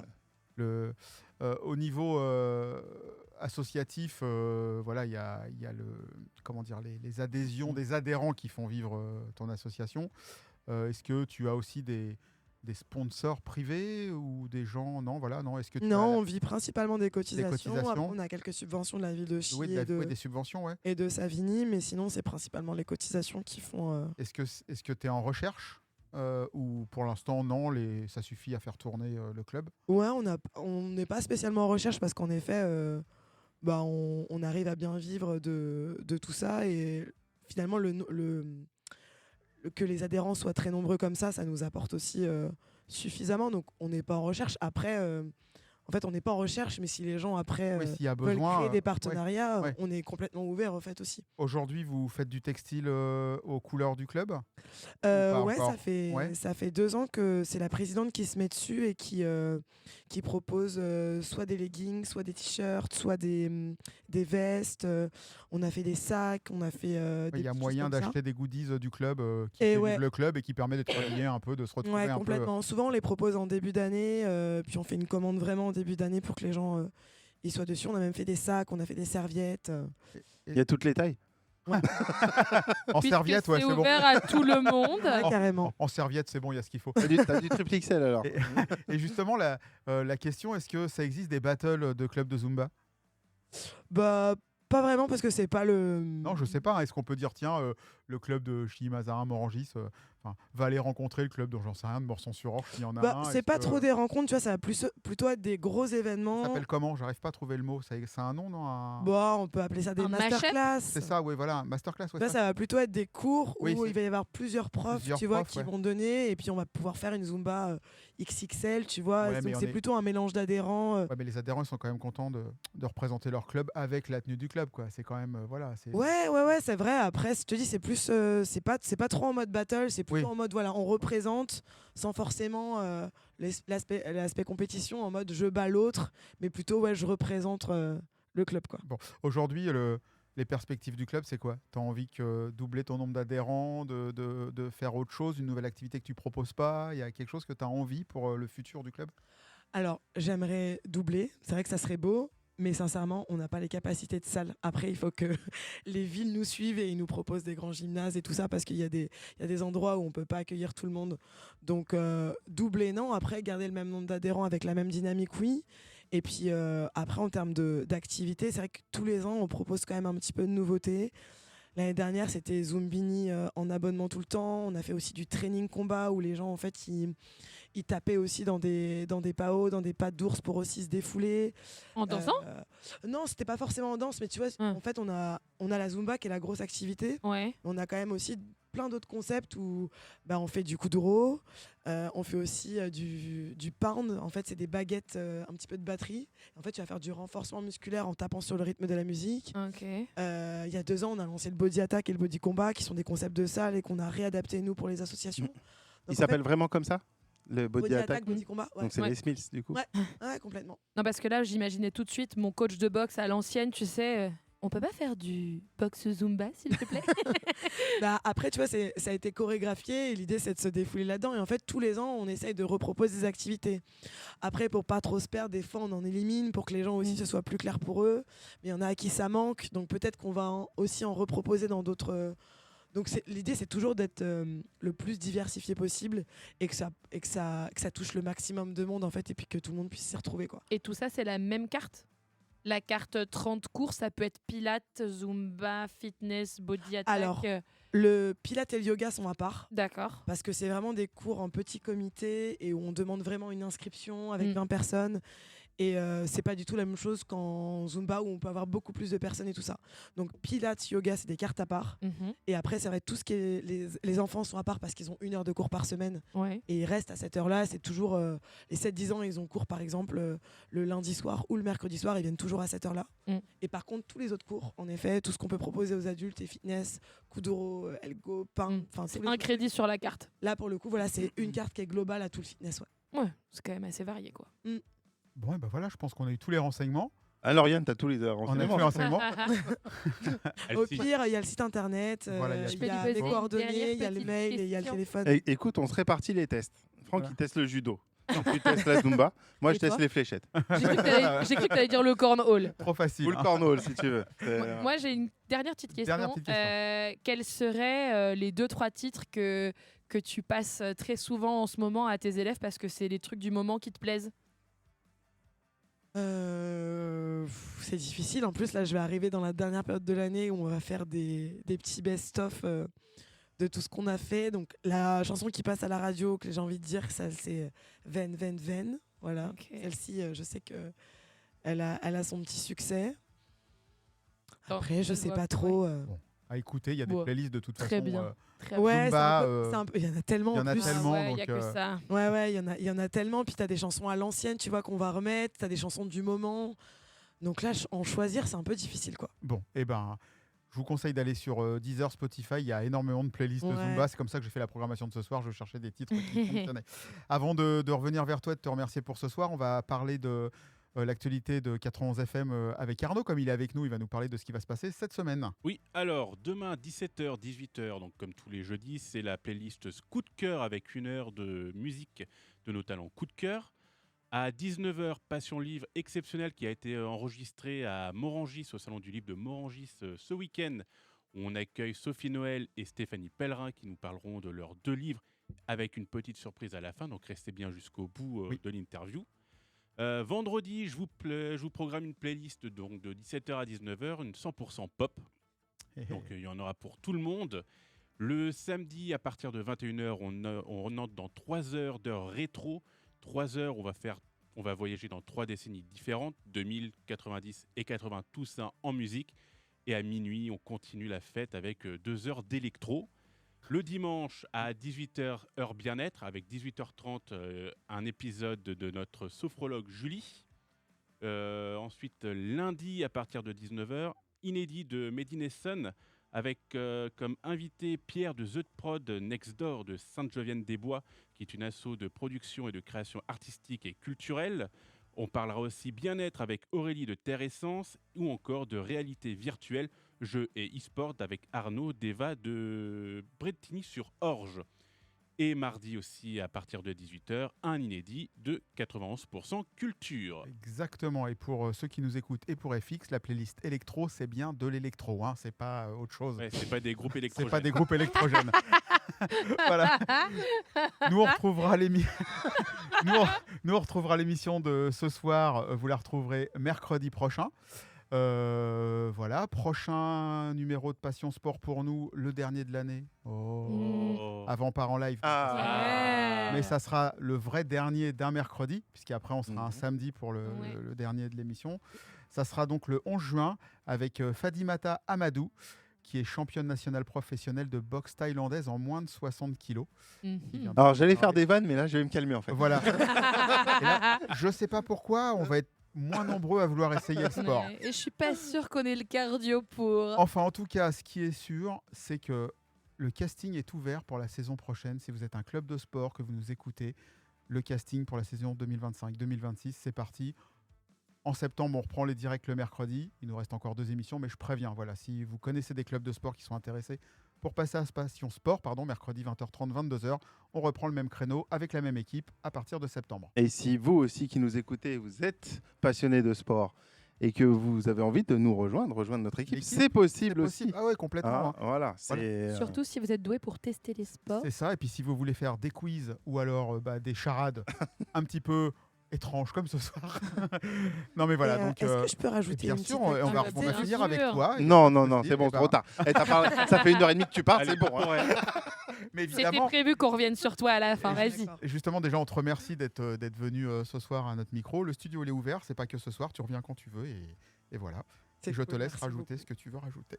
Au niveau associatif, voilà, il y a comment dire, les adhésions des adhérents qui font vivre ton association. Est-ce que tu as aussi des sponsors privés ou des gens? Non, voilà, non. Est-ce que tu
Non,
as
on vit principalement des cotisations. Après,
cotisations.
on a quelques subventions de la ville de Chie
oui, des subventions, ouais.
et de Savigny, mais sinon, c'est principalement les cotisations qui font.
Est-ce que tu es en recherche ou pour l'instant, non, ça suffit à faire tourner le club?
Ouais, on n'est pas spécialement en recherche parce qu'en effet, on arrive à bien vivre de tout ça et finalement, que les adhérents soient très nombreux comme ça nous apporte aussi suffisamment. Donc, on n'est pas en recherche. Après, en fait, on n'est pas en recherche, mais si les gens après
Oui, s'il y a
veulent
besoin,
créer des partenariats,
ouais.
on est complètement ouvert en fait aussi.
Aujourd'hui, vous faites du textile aux couleurs du club?
Ouais,
encore.
ça fait 2 ans que c'est la présidente qui se met dessus et qui propose soit des leggings, soit des t-shirts, soit des vestes. On a fait des sacs, on a fait des
Il y a
petites
moyen
choses comme ça.
d'acheter des goodies du club qui
Et
fait
ouais.
vivre le club et qui permet d'être relié un peu, de se retrouver
Ouais,
un peu.
complètement. Souvent, on les propose en début d'année, puis on fait une commande vraiment en début d'année pour que les gens ils soient dessus. On a même fait des sacs, on a fait des serviettes.
Il y a toutes les tailles.
En
Puisque
serviette, ouais,
c'est
c'est bon.
ouvert à tout le monde.
Ouais, carrément.
En serviette, c'est bon, il y a ce qu'il faut.
T'as du triple XL alors.
Et justement, la question, est-ce que ça existe des battles de clubs de Zumba?
Bah, pas vraiment parce que c'est pas le.
Non, je sais pas. Hein. Est-ce qu'on peut dire, tiens, le club de Chilly-Mazarin, Morangis, va aller rencontrer le club dont j'en sais rien, de Morsan-sur-Orge, s'il y en a un?
C'est
Est-ce
pas
que-
trop des rencontres, tu vois, ça va plutôt être des gros
Ça
événements.
s'appelle comment? J'arrive pas à trouver le mot. Ça a un nom, non?
Bon, on peut appeler ça des
Un
masterclass.
C'est ça, oui, voilà. Masterclass, ouais.
Là, ça va plutôt être des cours
Oui,
où
c'est-
il va y avoir plusieurs profs,
Plusieurs
tu vois,
profs,
qui
ouais.
vont donner, et puis on va pouvoir faire une Zumba XXL, tu vois.
Ouais, mais
Donc
on
c'est
est-
plutôt un mélange d'adhérents.
Ouais, mais les adhérents, ils sont quand même contents de représenter leur club avec la tenue du club, quoi. C'est quand même, voilà.
Ouais, c'est vrai. Après, je te dis, c'est plus, c'est pas trop en mode battle, c'est plutôt en mode voilà, on représente sans forcément l'aspect compétition, en mode je bats l'autre, mais plutôt je représente le club, quoi.
Bon, aujourd'hui, les perspectives du club, c'est quoi? Tu as envie de doubler ton nombre d'adhérents, de faire autre chose, une nouvelle activité que tu proposes pas? Il y a quelque chose que tu as envie pour le futur du club?
Alors, j'aimerais doubler. C'est vrai que ça serait beau. Mais sincèrement, on n'a pas les capacités de salle. Après, il faut que les villes nous suivent et ils nous proposent des grands gymnases et tout ça, parce qu'il y a des endroits où on ne peut pas accueillir tout le monde. Donc, doubler, non. Après, garder le même nombre d'adhérents avec la même dynamique, oui. Et puis, après, en termes d'activité, c'est vrai que tous les ans, on propose quand même un petit peu de nouveautés. L'année dernière, c'était Zumbini en abonnement tout le temps. On a fait aussi du training combat où les gens, en fait, ils tapaient aussi dans des paos, dans des pattes d'ours pour aussi se défouler.
En dansant?
Non, c'était pas forcément en danse, mais tu vois, en fait, on a la Zumba qui est la grosse activité.
Ouais.
On a quand même aussi plein d'autres concepts où on fait du kuduro, on fait aussi du pound. En fait, c'est des baguettes, un petit peu de batterie. En fait, tu vas faire du renforcement musculaire en tapant sur le rythme de la musique.
Okay.
Il y a 2 ans, on a lancé le body attack et le body combat, qui sont des concepts de salle et qu'on a réadapté nous pour les associations. Donc,
il s'appelle vraiment comme ça? Le body attack,
body combat. Ouais.
Donc c'est les Smiths du coup.
Ouais, complètement.
Non, parce que là, j'imaginais tout de suite mon coach de boxe à l'ancienne, tu sais. On peut pas faire du boxe Zumba, s'il te plaît?
Après, tu vois, ça a été chorégraphié et l'idée, c'est de se défouler là-dedans. Et en fait, tous les ans, on essaye de reproposer des activités. Après, pour pas trop se perdre, des fois, on en élimine pour que les gens aussi, ce soit plus clair pour eux. Mais il y en a à qui ça manque. Donc peut-être qu'on va aussi en reproposer dans d'autres... Donc l'idée, c'est toujours d'être le plus diversifié possible et que ça touche le maximum de monde, en fait, et puis que tout le monde puisse s'y retrouver, quoi.
Et tout ça, c'est la même carte? La carte 30 cours, ça peut être pilates, zumba, fitness, body attack.
Alors, le pilates et le yoga sont à part.
D'accord.
Parce que c'est vraiment des cours en petit comité et où on demande vraiment une inscription avec 20 personnes. Et c'est pas du tout la même chose qu'en Zumba où on peut avoir beaucoup plus de personnes et tout ça. Donc Pilates, yoga, c'est des cartes à part. Et après, ça va être tout ce qui est... Les enfants sont à part parce qu'ils ont 1 heure de cours par semaine.
Ouais.
Et ils restent à cette heure-là. C'est toujours... les 7-10 ans, ils ont cours par exemple le lundi soir ou le mercredi soir. Ils viennent toujours à cette heure-là. Et par contre, tous les autres cours, en effet, tout ce qu'on peut proposer aux adultes, et fitness, kuduro, elgo, pain...
C'est un crédit sur la carte.
Là, pour le coup, voilà, c'est une carte qui est globale à tout le fitness.
Ouais, c'est quand même assez varié, quoi.
Bon, et ben voilà, je pense qu'on a eu tous les renseignements.
Alors Yann, tu as tous les
renseignements. On a tous les renseignements.
Au pire, il y a le site internet,
voilà,
il y a les coordonnées, il y a le mail et il y a le téléphone.
Écoute, on se répartit les tests. Franck, il teste le judo. Tu testes la Zumba. Moi, je teste les fléchettes.
J'ai cru que tu allais dire le cornhole.
Trop facile.
Ou le cornhole, si tu veux.
Moi, j'ai une dernière petite question. Quels seraient les 2-3 titres que tu passes très souvent en ce moment à tes élèves parce que c'est les trucs du moment qui te plaisent?
C'est difficile. En plus, là, je vais arriver dans la dernière période de l'année où on va faire des petits best-of de tout ce qu'on a fait. Donc, la chanson qui passe à la radio, que j'ai envie de dire, ça, c'est Ven, Ven, Ven. Voilà. Okay. Celle-ci, je sais qu'elle a son petit succès. Après, je sais pas trop.
Bon, à écouter, il y a des playlists de toute façon.
Très bien.
Ouais, Zumba, il y en a tellement.
Il y en a tellement.
Il y a que ça.
Ouais, il y en a tellement. Puis tu as des chansons à l'ancienne, tu vois, qu'on va remettre. Tu as des chansons du moment. Donc là, en choisir, c'est un peu difficile, quoi.
Bon, et ben, je vous conseille d'aller sur Deezer, Spotify. Il y a énormément de playlists de Zumba. C'est comme ça que j'ai fait la programmation de ce soir. Je cherchais des titres qui fonctionnaient. Avant de revenir vers toi et de te remercier pour ce soir, on va parler de l'actualité de 91 FM avec Arnaud. Comme il est avec nous, il va nous parler de ce qui va se passer cette semaine.
Oui, alors demain 17h, 18h, donc comme tous les jeudis, c'est la playlist Coup de cœur avec 1 heure de musique de nos talents Coup de cœur. À 19h, Passion Livre exceptionnelle qui a été enregistrée à Morangis, au Salon du Livre de Morangis ce week-end. Où on accueille Sophie Noël et Stéphanie Pellerin qui nous parleront de leurs 2 livres avec une petite surprise à la fin. Donc restez bien jusqu'au bout de l'interview. Vendredi, je vous programme une playlist donc, de 17h à 19h, une 100% pop. Donc il y en aura pour tout le monde. Le samedi, à partir de 21h, on entre dans 3 heures d'heures rétro. 3 heures, on va voyager dans 3 décennies différentes, 2000, 90 et 80, tout ça en musique. Et à minuit, on continue la fête avec 2 heures d'électro. Le dimanche à 18h, heure bien-être, avec 18h30, un épisode de notre sophrologue Julie. Ensuite, lundi, à partir de 19h, inédit de Medine Son, avec comme invité Pierre de The Prod Next Door de Sainte-Geneviève-des-Bois, qui est une asso de production et de création artistique et culturelle. On parlera aussi bien-être avec Aurélie de Terre Essence ou encore de réalité virtuelle, jeux et e-sport avec Arnaud Deva de Bretigny-sur-Orge. Et mardi aussi, à partir de 18h, un inédit de 91% culture.
Exactement. Et pour ceux qui nous écoutent et pour FX, la playlist électro, c'est bien de l'électro. Hein. C'est pas autre chose.
Ouais, c'est pas des groupes électrogènes.
C'est pas des groupes électrogènes. Voilà. Nous, on retrouvera l'émission de ce soir. Vous la retrouverez mercredi prochain. Voilà, prochain numéro de Passion Sport pour nous, le dernier de l'année. Avant part en live. Mais ça sera le vrai dernier d'un mercredi, puisqu'après on sera un samedi pour le dernier de l'émission. Ça sera donc le 11 juin avec Fadimata Amadou, qui est championne nationale professionnelle de boxe thaïlandaise en moins de 60 kilos.
Alors j'allais faire des vannes, mais là je vais me calmer en fait.
Voilà. Et là, je sais pas pourquoi, on va être moins nombreux à vouloir essayer le sport.
Et je suis pas sûre qu'on ait le cardio pour.
Enfin, en tout cas, ce qui est sûr, c'est que le casting est ouvert pour la saison prochaine. Si vous êtes un club de sport, que vous nous écoutez, le casting pour la saison 2025-2026, c'est parti. En septembre, on reprend les directs le mercredi. Il nous reste encore 2 émissions, mais je préviens, voilà, si vous connaissez des clubs de sport qui sont intéressés pour passer à Passion Sport, mercredi 20h30, 22h, on reprend le même créneau avec la même équipe à partir de septembre.
Et si vous aussi qui nous écoutez, vous êtes passionné de sport et que vous avez envie de nous rejoindre notre équipe, c'est possible aussi.
Ah ouais, complètement.
Voilà,
Surtout si vous êtes doué pour tester les sports.
C'est ça, et puis si vous voulez faire des quiz ou alors des charades un petit peu étrange comme ce soir. Non mais voilà. Donc,
est-ce que je peux rajouter
bien
une
sûr,
petite
on va finir avec toi.
Non, c'est bon, trop tard. Ça fait 1h30 que tu parles, c'est bon. Hein.
Mais
c'était prévu qu'on revienne sur toi à la fin, vas-y.
Justement, déjà, on te remercie d'être venu ce soir à notre micro. Le studio, il est ouvert, c'est pas que ce soir, tu reviens quand tu veux et voilà. Je te laisse rajouter ce que tu veux rajouter.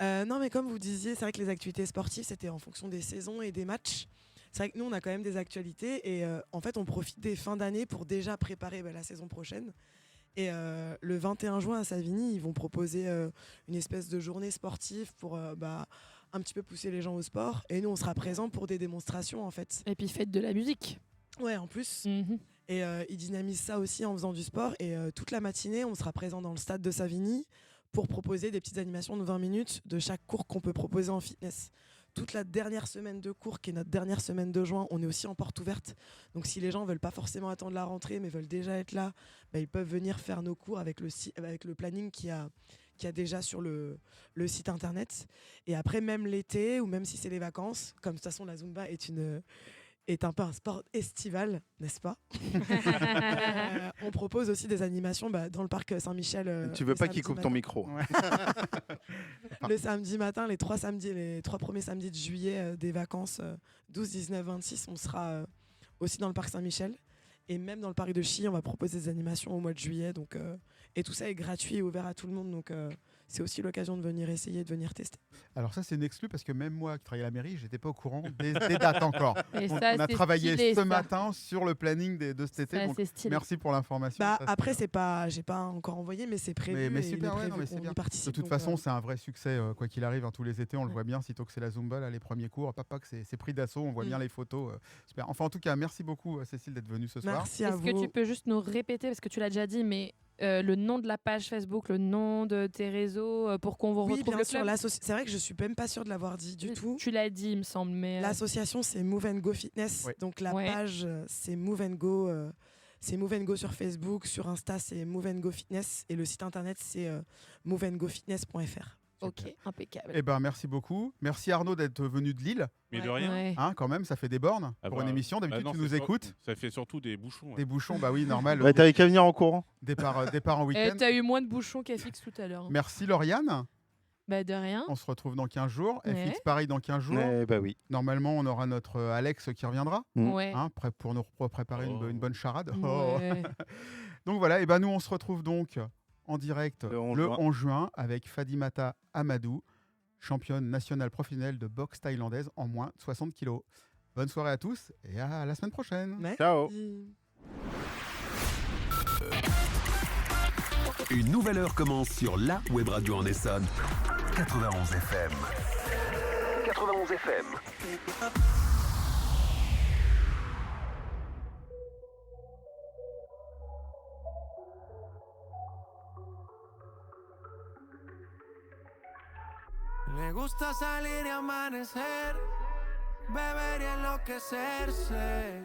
Non, mais comme vous disiez, c'est vrai que les activités sportives, c'était en fonction des saisons et des matchs. C'est vrai que nous, on a quand même des actualités et en fait, on profite des fins d'année pour déjà préparer la saison prochaine. Et le 21 juin à Savigny, ils vont proposer une espèce de journée sportive pour un petit peu pousser les gens au sport. Et nous, on sera présents pour des démonstrations, en fait.
Et puis, faites de la musique.
Ouais, en plus. Et ils dynamisent ça aussi en faisant du sport. Et toute la matinée, on sera présents dans le stade de Savigny pour proposer des petites animations de 20 minutes de chaque cours qu'on peut proposer en fitness. Toute la dernière semaine de cours, qui est notre dernière semaine de juin, on est aussi en porte ouverte. Donc si les gens ne veulent pas forcément attendre la rentrée, mais veulent déjà être là, ils peuvent venir faire nos cours avec le planning qu'il y a déjà sur le site internet. Et après, même l'été, ou même si c'est les vacances, comme de toute façon la Zumba est un peu un sport estival, n'est-ce pas? On propose aussi des animations dans le parc Saint-Michel.
Tu veux pas qu'il coupe ton micro?
Le samedi matin, les 3 premiers samedis de juillet des vacances, 12, 19, 26, on sera aussi dans le parc Saint-Michel. Et même dans le parc de Chilly, on va proposer des animations au mois de juillet. Donc, et tout ça est gratuit et ouvert à tout le monde. Donc, c'est aussi l'occasion de venir essayer, de venir tester.
Alors ça, c'est une exclue parce que même moi qui travaillais à la mairie, j'étais pas au courant des dates encore. On a travaillé
stylé,
ce matin sur le planning de cet été. Donc merci pour l'information.
Après, j'ai pas encore envoyé, mais c'est prévu.
Mais super, c'est bien.
De
toute façon, c'est un vrai succès, quoi qu'il arrive. Tous les étés, on le voit bien. Sitôt que c'est la Zumba, là, les premiers cours, que c'est pris d'assaut. On voit bien les photos. Super. Enfin, en tout cas, merci beaucoup, Cécile, d'être venue ce soir.
Merci à vous.
Est-ce que tu peux juste nous répéter, parce que tu l'as déjà dit, mais le nom de la page Facebook, le nom de tes réseaux, pour qu'on vous retrouve
bien
le
sûr,
club.
C'est vrai que je suis même pas sûre de l'avoir dit du tout.
Tu l'as dit, il me semble. Mais
l'association, c'est Move & Go Fitness.
Ouais.
Donc la page, c'est Move & Go. C'est Move & Go sur Facebook, sur Insta, c'est Move & Go Fitness. Et le site internet, c'est moveandgofitness.fr.
Ok, impeccable.
Eh ben, merci beaucoup. Merci Arnaud d'être venu de Lille.
Mais de rien.
Ouais.
Hein, quand même, ça fait des bornes pour une émission. D'habitude, tu nous écoutes.
Ça fait surtout des bouchons. Ouais.
Des bouchons, bah oui, normal.
T'avais qu'à venir en courant.
Départ en week-end.
T'as eu moins de bouchons qu'FX tout à l'heure.
Merci Lauriane.
De rien.
On se retrouve dans 15 jours.
Ouais.
FX pareil dans 15 jours.
Oui.
Normalement, on aura notre Alex qui reviendra.
Ouais.
Hein, prêt pour nous préparer une bonne charade.
Ouais.
Donc voilà, et ben nous on se retrouve donc en direct le 11 juin avec Fadimata Amadou, championne nationale professionnelle de boxe thaïlandaise en moins de 60 kilos. Bonne soirée à tous et à la semaine prochaine.
Merci.
Ciao.
Une nouvelle heure commence sur la web radio en Essonne. 91 FM. 91 FM.
Le gusta salir y amanecer, beber y enloquecerse.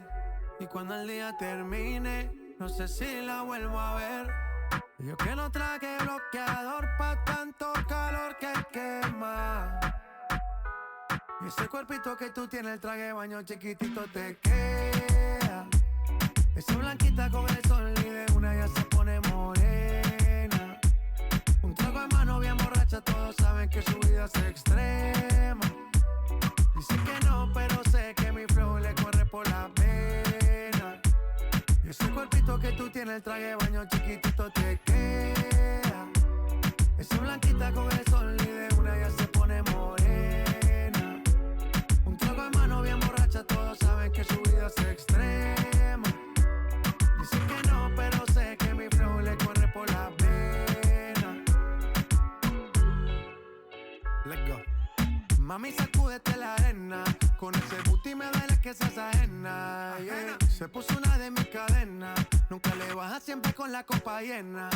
Y cuando el día termine, no sé si la vuelvo a ver. Yo que no traje bloqueador pa' tanto calor que quema. Y ese cuerpito que tú tienes, el traje de baño chiquitito te queda. Esa blanquita con el sol y de una ya se pone morena. Un trago en mano bien borracha, todos saben que su vida es extrema. Dicen que no, pero sé que mi flow le corre por la vena. Y ese cuerpito que tú tienes, el traje de baño chiquitito te queda. Esa blanquita con el sol y de una ya se pone morena. Un trago en mano bien borracha, todos saben que su vida es extrema. Dicen que no, pero sé que mi flow le corre por la vena. Let's go. Mami, sacúdete la arena. Con ese booty me duele que seas ajena, yeah. Se puso una de mis cadenas. Nunca le baja, siempre con la copa llena.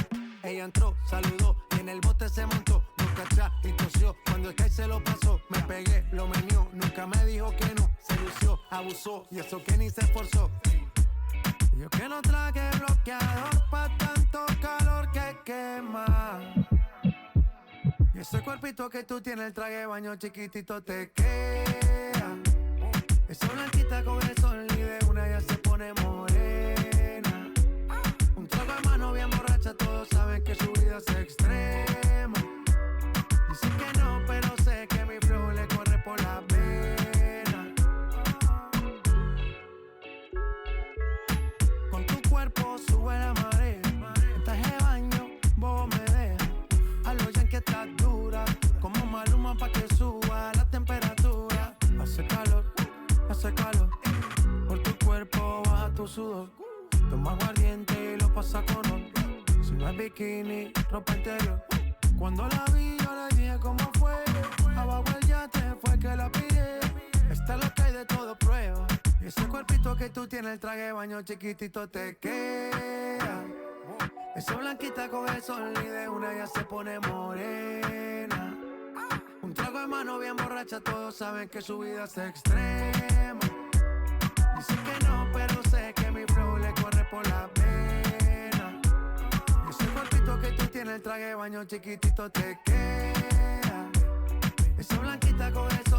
Ella entró, saludó y en el bote se montó. Nunca atrás y tosió. Cuando el que se lo pasó, me pegué, lo menió. Nunca me dijo que no, se lució, abusó. Y eso que ni se esforzó. Yo que no traje bloqueador pa' tanto calor que quema. Y ese cuerpito que tú tienes, el traje de baño chiquitito te queda. Esa blanquita con el sol y de una ya se pone morena. Un trago en mano bien borracha, todos saben que su vida es extrema. Dicen que no, pero sé que mi flow le corre por la vena. Con tu cuerpo sube la marea. En traje de baño, vos me dejas. A los yankees estás dura, como Maluma pa' que suba la temperatura. Hace calor, por tu cuerpo baja tu sudor. Toma aguardiente y lo pasa con ron. Si no es bikini, ropa interior. Cuando la vi yo le dije cómo fue. Abajo el yate fue que la pillé. Esta es lo que hay de todo prueba. Y ese cuerpito que tú tienes, el traje de baño chiquitito te queda. Esa blanquita con el sol y de una ya se pone morena. Un trago de mano bien borracha, todos saben que su vida es extrema. Dicen que no, pero sé que mi flow le corre por la vena. Y ese cuerpito que tú tienes, el traje de baño chiquitito te queda. Esa blanquita con el sol